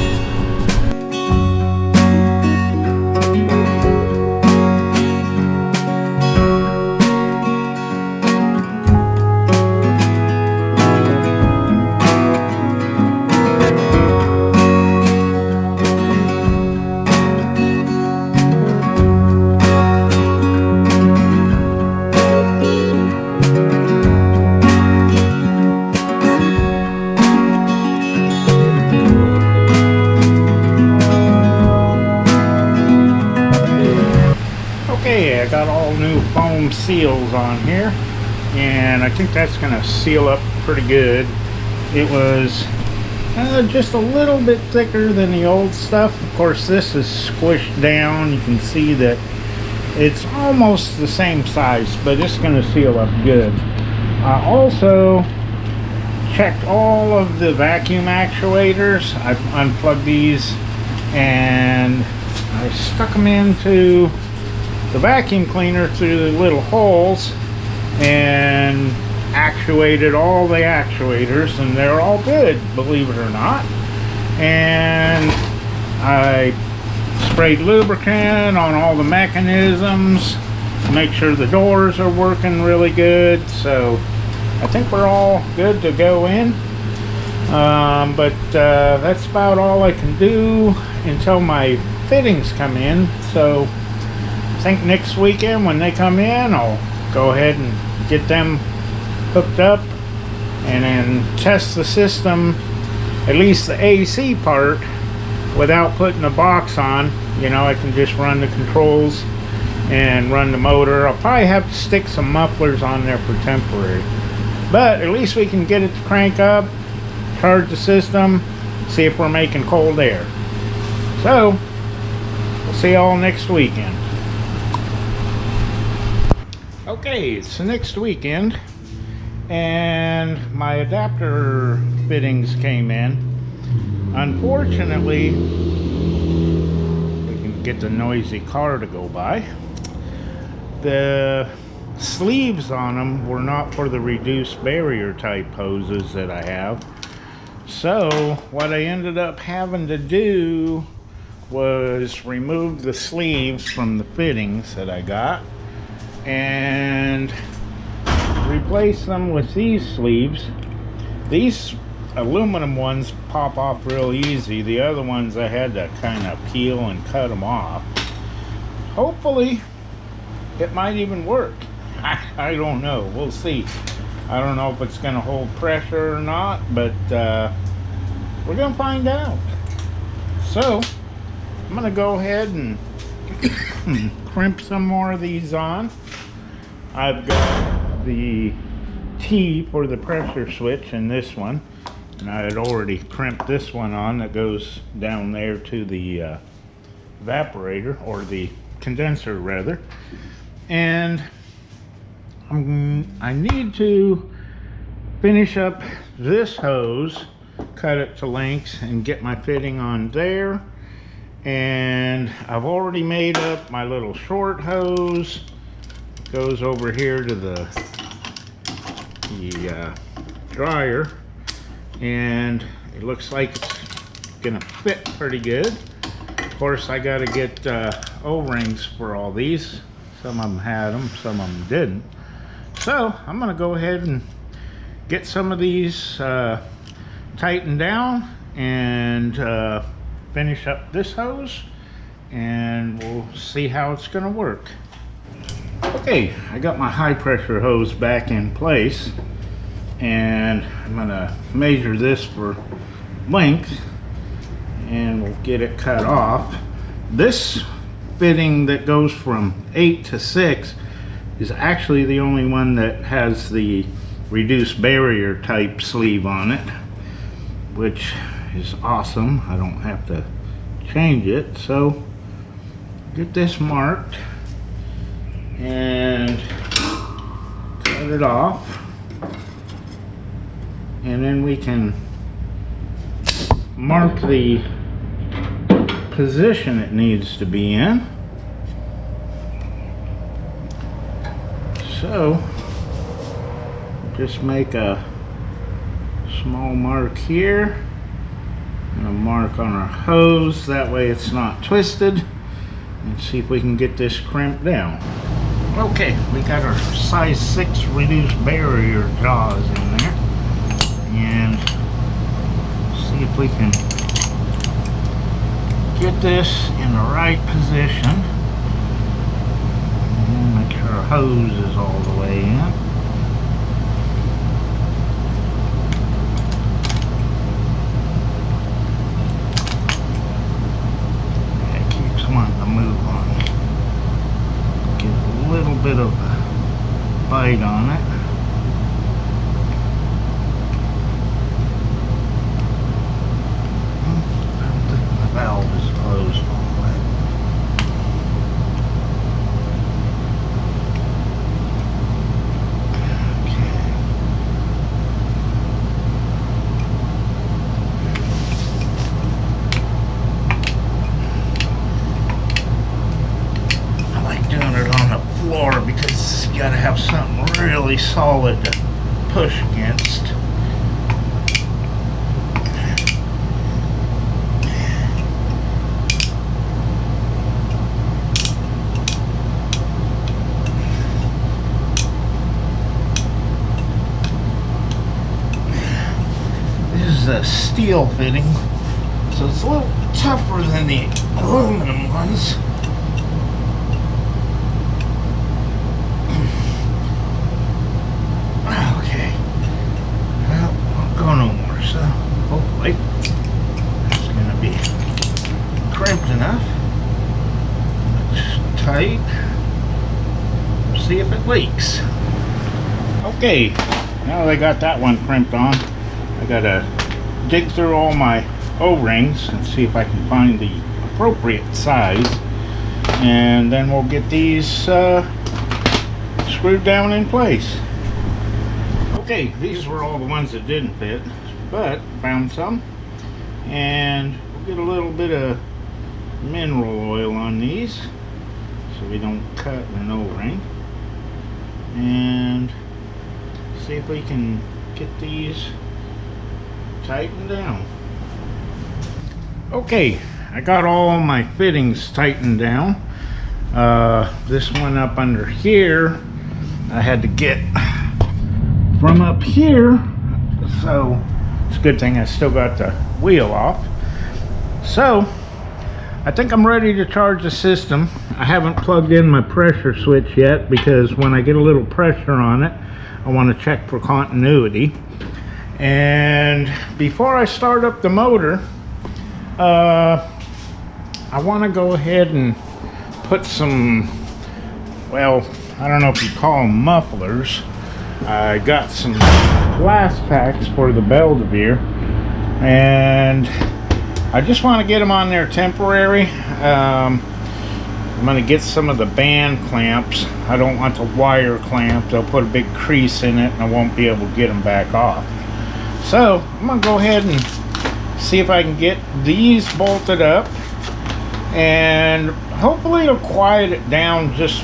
Okay, I got all new foam seals on here, and I think that's going to seal up pretty good. It was just a little bit thicker than the old stuff. Of course, this is squished down. You can see that it's almost the same size, but it's going to seal up good. I also checked all of the vacuum actuators. I've unplugged these and I stuck them into the vacuum cleaner through the little holes and actuated all the actuators, and they're all good, believe it or not. And I sprayed lubricant on all the mechanisms to make sure the doors are working really good. So I think we're all good to go in. But that's about all I can do until my fittings come in. So I think next weekend when they come in, I'll go ahead and get them hooked up and then test the system, at least the AC part, without putting the box on. You know, I can just run the controls and run the motor. I'll probably have to stick some mufflers on there for temporary, but at least we can get it to crank up, charge the system, see if we're making cold air. So we'll see y'all next weekend. Okay, it's the next weekend, and my adapter fittings came in. Unfortunately, we can get the noisy car to go by. The sleeves on them were not for the reduced barrier type hoses that I have. So what I ended up having to do was remove the sleeves from the fittings that I got and replace them with these sleeves. These aluminum ones pop off real easy. The other ones I had to kind of peel and cut them off. Hopefully it might even work. I don't know, we'll see. I don't know if it's going to hold pressure or not, but we're going to find out. So I'm going to go ahead and crimp some more of these on. I've got the T for the pressure switch in this one, and I had already crimped this one on that goes down there to the evaporator, or the condenser rather. And I need to finish up this hose, cut it to lengths, and get my fitting on there. And I've already made up my little short hose. It goes over here to the dryer, and it looks like it's gonna fit pretty good. Of course, I got to get O-rings for all these. Some of them had them, some of them didn't. So I'm gonna go ahead and get some of these tightened down and finish up this hose, and we'll see how it's gonna work. Okay, I got my high pressure hose back in place, and I'm gonna measure this for length, and we'll get it cut off. This fitting that goes from 8 to 6 is actually the only one that has the reduced barrier type sleeve on it, which is awesome. I don't have to change it. So get this marked, and cut it off, and then we can mark the position it needs to be in. So just make a small mark here and a mark on our hose, that way it's not twisted, and see if we can get this crimped down. Okay, we got our size 6 reduced barrier jaws in there, and see if we can get this in the right position. And make sure our hose is all the way in. It keeps wanting to move on. Get a little bit of a bite on it. Valve is closed all the way. Okay. I like doing it on the floor because you gotta have something really solid to push against. A steel fitting, so it's a little tougher than the aluminum ones. Okay, well, I'll go no more, so hopefully it's going to be crimped enough. It's tight. See if it leaks. Okay, now that I got that one crimped on, I gotta dig through all my O-rings and see if I can find the appropriate size, and then we'll get these screwed down in place. Okay, these were all the ones that didn't fit, but found some, and we'll get a little bit of mineral oil on these so we don't cut an O-ring, and see if we can get these tightened down. Okay, I got all my fittings tightened down. This one up under here I had to get from up here, so it's a good thing I still got the wheel off. So I think I'm ready to charge the system. I haven't plugged in my pressure switch yet because when I get a little pressure on it, I want to check for continuity. And before I start up the motor, I want to go ahead and put some, well, I don't know if you call them mufflers. I got some glass packs for the Belvedere, and I just want to get them on there temporary. I'm going to get some of the band clamps. I don't want the wire clamp. They'll put a big crease in it and I won't be able to get them back off. So I'm going to go ahead and see if I can get these bolted up, and hopefully it'll quiet it down just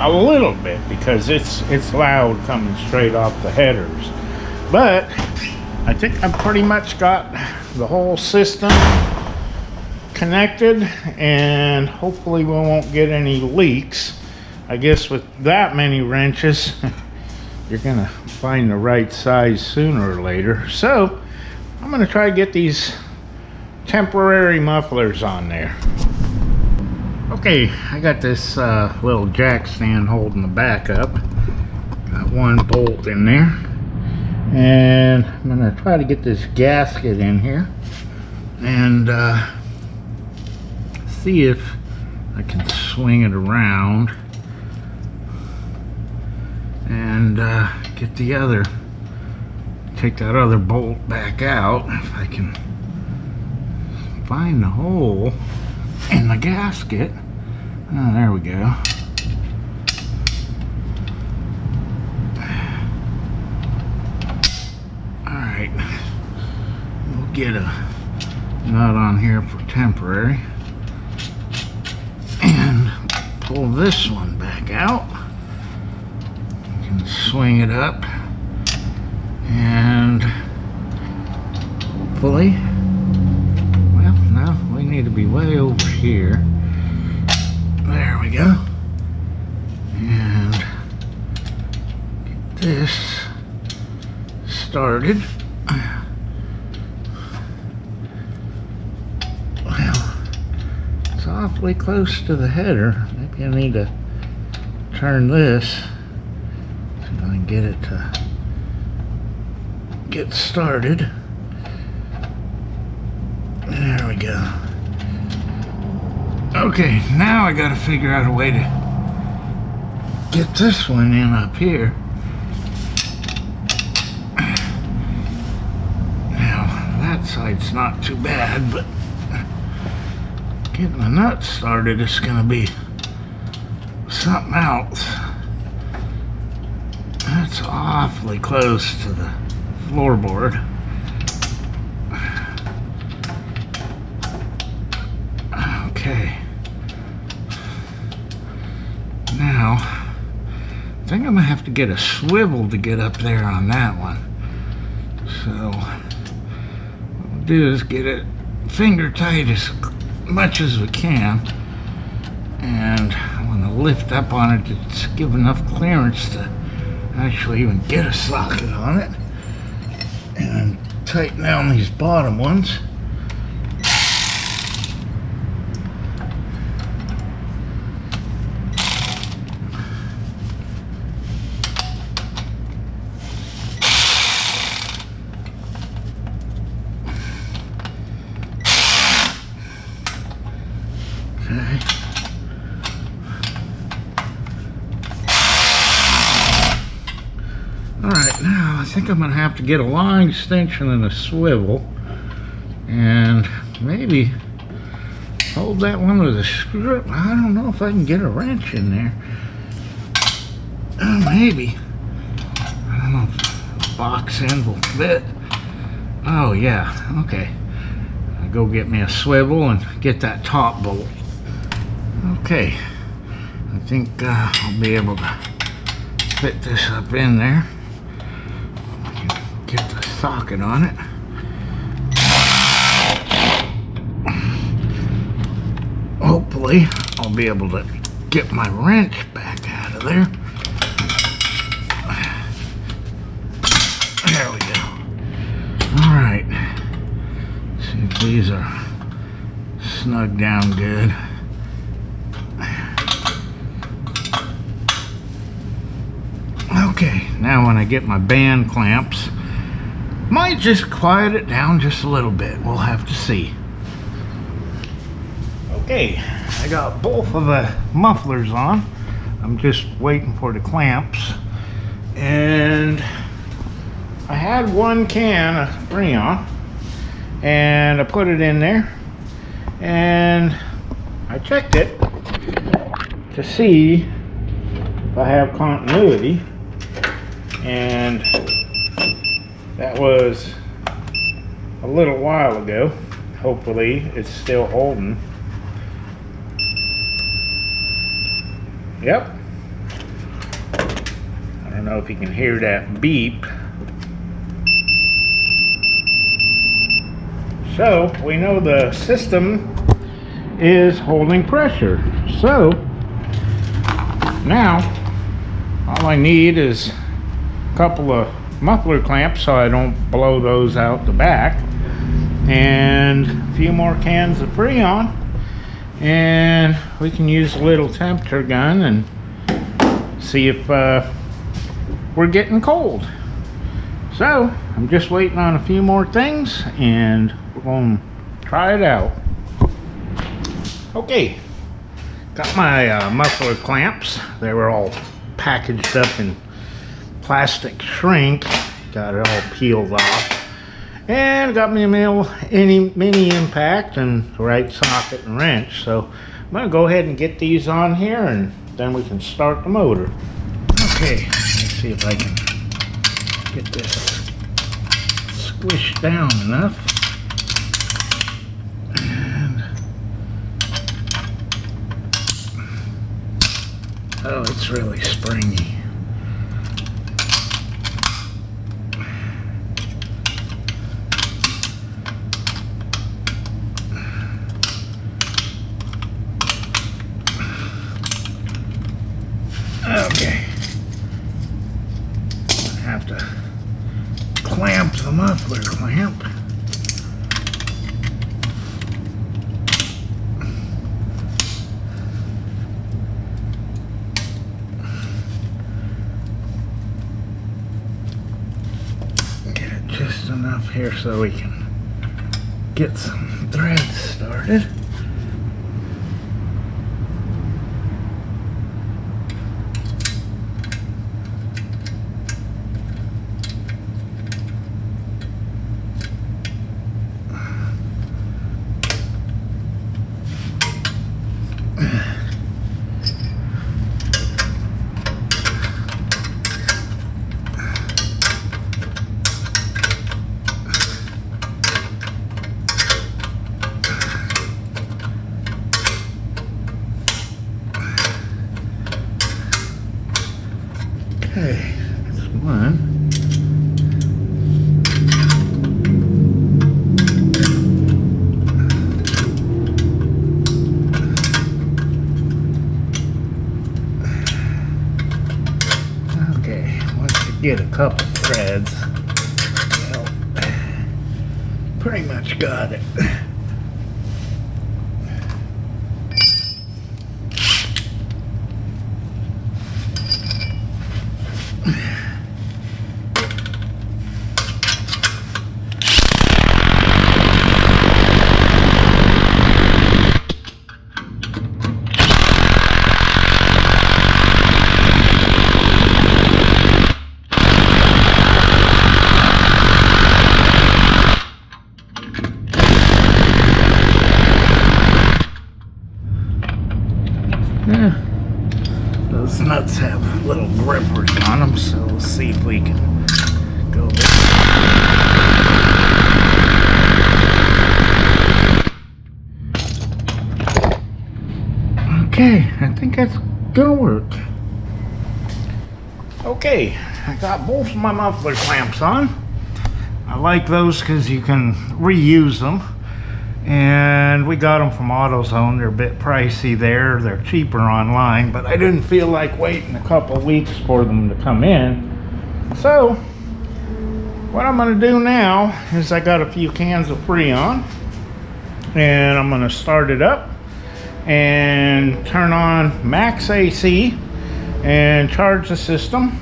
a little bit because it's loud coming straight off the headers. But I think I've pretty much got the whole system connected, and hopefully we won't get any leaks. I guess with that many wrenches you're gonna find the right size sooner or later. So I'm gonna try to get these temporary mufflers on there. Okay, I got this little jack stand holding the back up. Got one bolt in there, and I'm gonna try to get this gasket in here and see if I can swing it around and get the other, take that other bolt back out. If I can find the hole in the gasket. Oh, there we go. get a nut on here for temporary. And pull this one back out. You can swing it up. And hopefully, well, no, we need to be way over here. There we go. And get this started. Well, it's awfully close to the header. Maybe I need to turn this so I can get it to get started. There we go. Okay, now I gotta figure out a way to get this one in up here. Now, that side's not too bad, but getting the nut started is gonna be something else. That's awfully close to the floorboard. Okay. Now, I think I'm gonna have to get a swivel to get up there on that one. So, what we'll do is get it finger tight as much as we can. And I want to lift up on it to give enough clearance to actually even get a socket on it. And tighten down these bottom ones. Okay. Alright, now I think I'm going to have to get a long extension and a swivel. And maybe hold that one with a screw. I don't know if I can get a wrench in there. Maybe. I don't know if the box end will fit. Oh yeah, okay. I'll go get me a swivel and get that top bolt. Okay, I think I'll be able to fit this up in there. Get the socket on it. Hopefully, I'll be able to get my wrench back out of there. There we go. Alright. See if these are snug down good. Okay, now when I get my band clamps, might just quiet it down just a little bit. We'll have to see. Okay, I got both of the mufflers on. I'm just waiting for the clamps. And I had one can of Freon, and I put it in there. And I checked it to see if I have continuity. And that was a little while ago. Hopefully it's still holding. Yep. I don't know if you can hear that beep. So we know the system is holding pressure. So now all I need is a couple of muffler clamps so I don't blow those out the back, and a few more cans of Freon, and we can use a little temperature gun and see if we're getting cold. So I'm just waiting on a few more things and we're going to try it out. Okay, got my muffler clamps. They were all packaged up in plastic shrink. Got it all peeled off, and got me a mini impact and the right socket and wrench. So I'm gonna go ahead and get these on here, and then we can start the motor. Okay, let's see if I can get this squished down enough. Oh, it's really springy. Okay. I have to clamp the muffler clamp. Get it just enough here so we can get some threads started. Okay, that's one. Okay, once you get a couple threads, well, pretty much got it. Yeah, those nuts have little grippers on them, so we'll see if we can go this way. Okay, I think that's gonna work. Okay, I got both of my muffler clamps on. I like those because you can reuse them. And we got them from AutoZone. They're a bit pricey there. They're cheaper online, but I didn't feel like waiting a couple of weeks for them to come in. So what I'm going to do now is I got a few cans of Freon, and I'm going to start it up and turn on max AC and charge the system.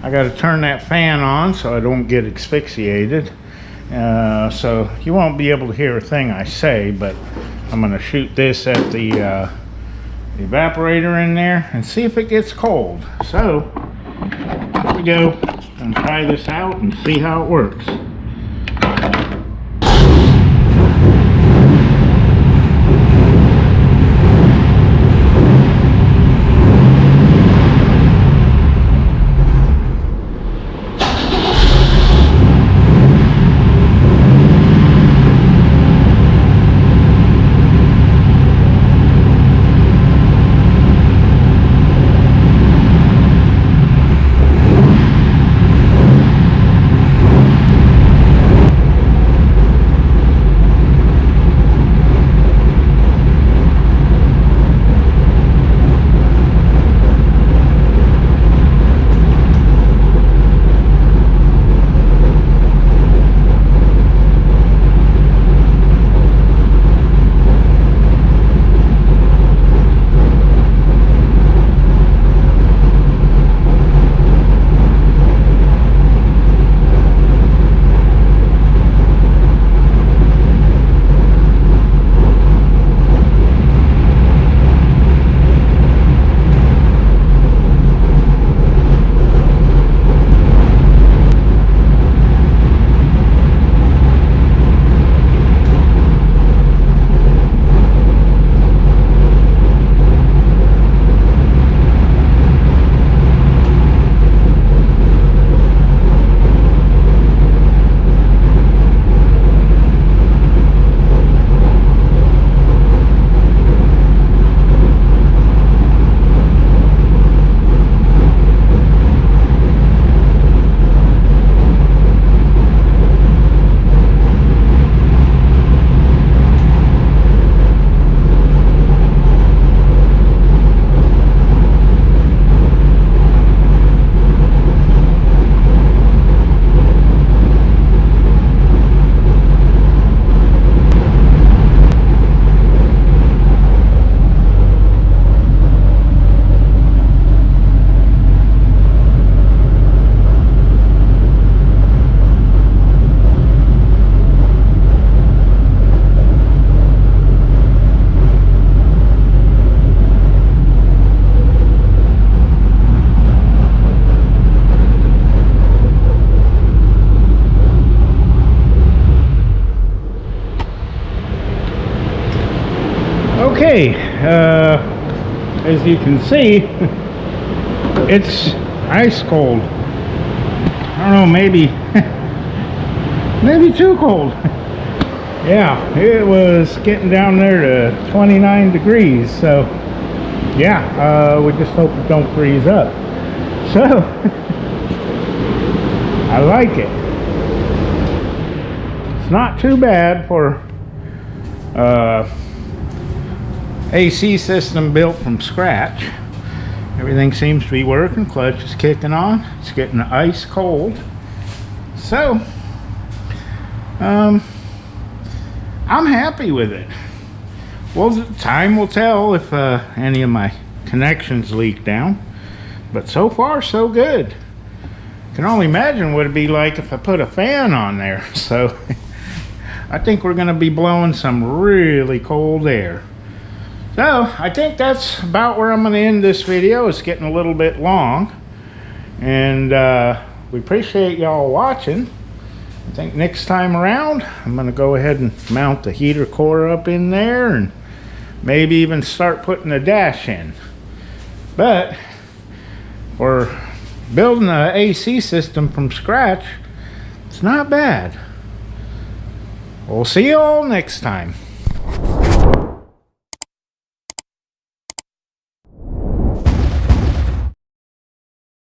I got to turn that fan on so I don't get asphyxiated. So you won't be able to hear a thing I say, but I'm going to shoot this at the evaporator in there and see if it gets cold. So here we go, and try this out and see how it works. can see, it's ice cold. I don't know, maybe maybe too cold. Yeah, it was getting down there to 29 degrees, so yeah, we just hope it don't freeze up. So I like it. It's not too bad for AC system built from scratch. Everything seems to be working. Clutch is kicking on. It's getting ice cold. So I'm happy with it. Well, time will tell if any of my connections leak down, but so far so good. Can only imagine what it'd be like if I put a fan on there. So I think we're going to be blowing some really cold air. So I think that's about where I'm going to end this video. It's getting a little bit long, and we appreciate y'all watching. I think next time around I'm going to go ahead and mount the heater core up in there, and maybe even start putting the dash in. But for building an AC system from scratch, it's not bad. We'll see you all next time.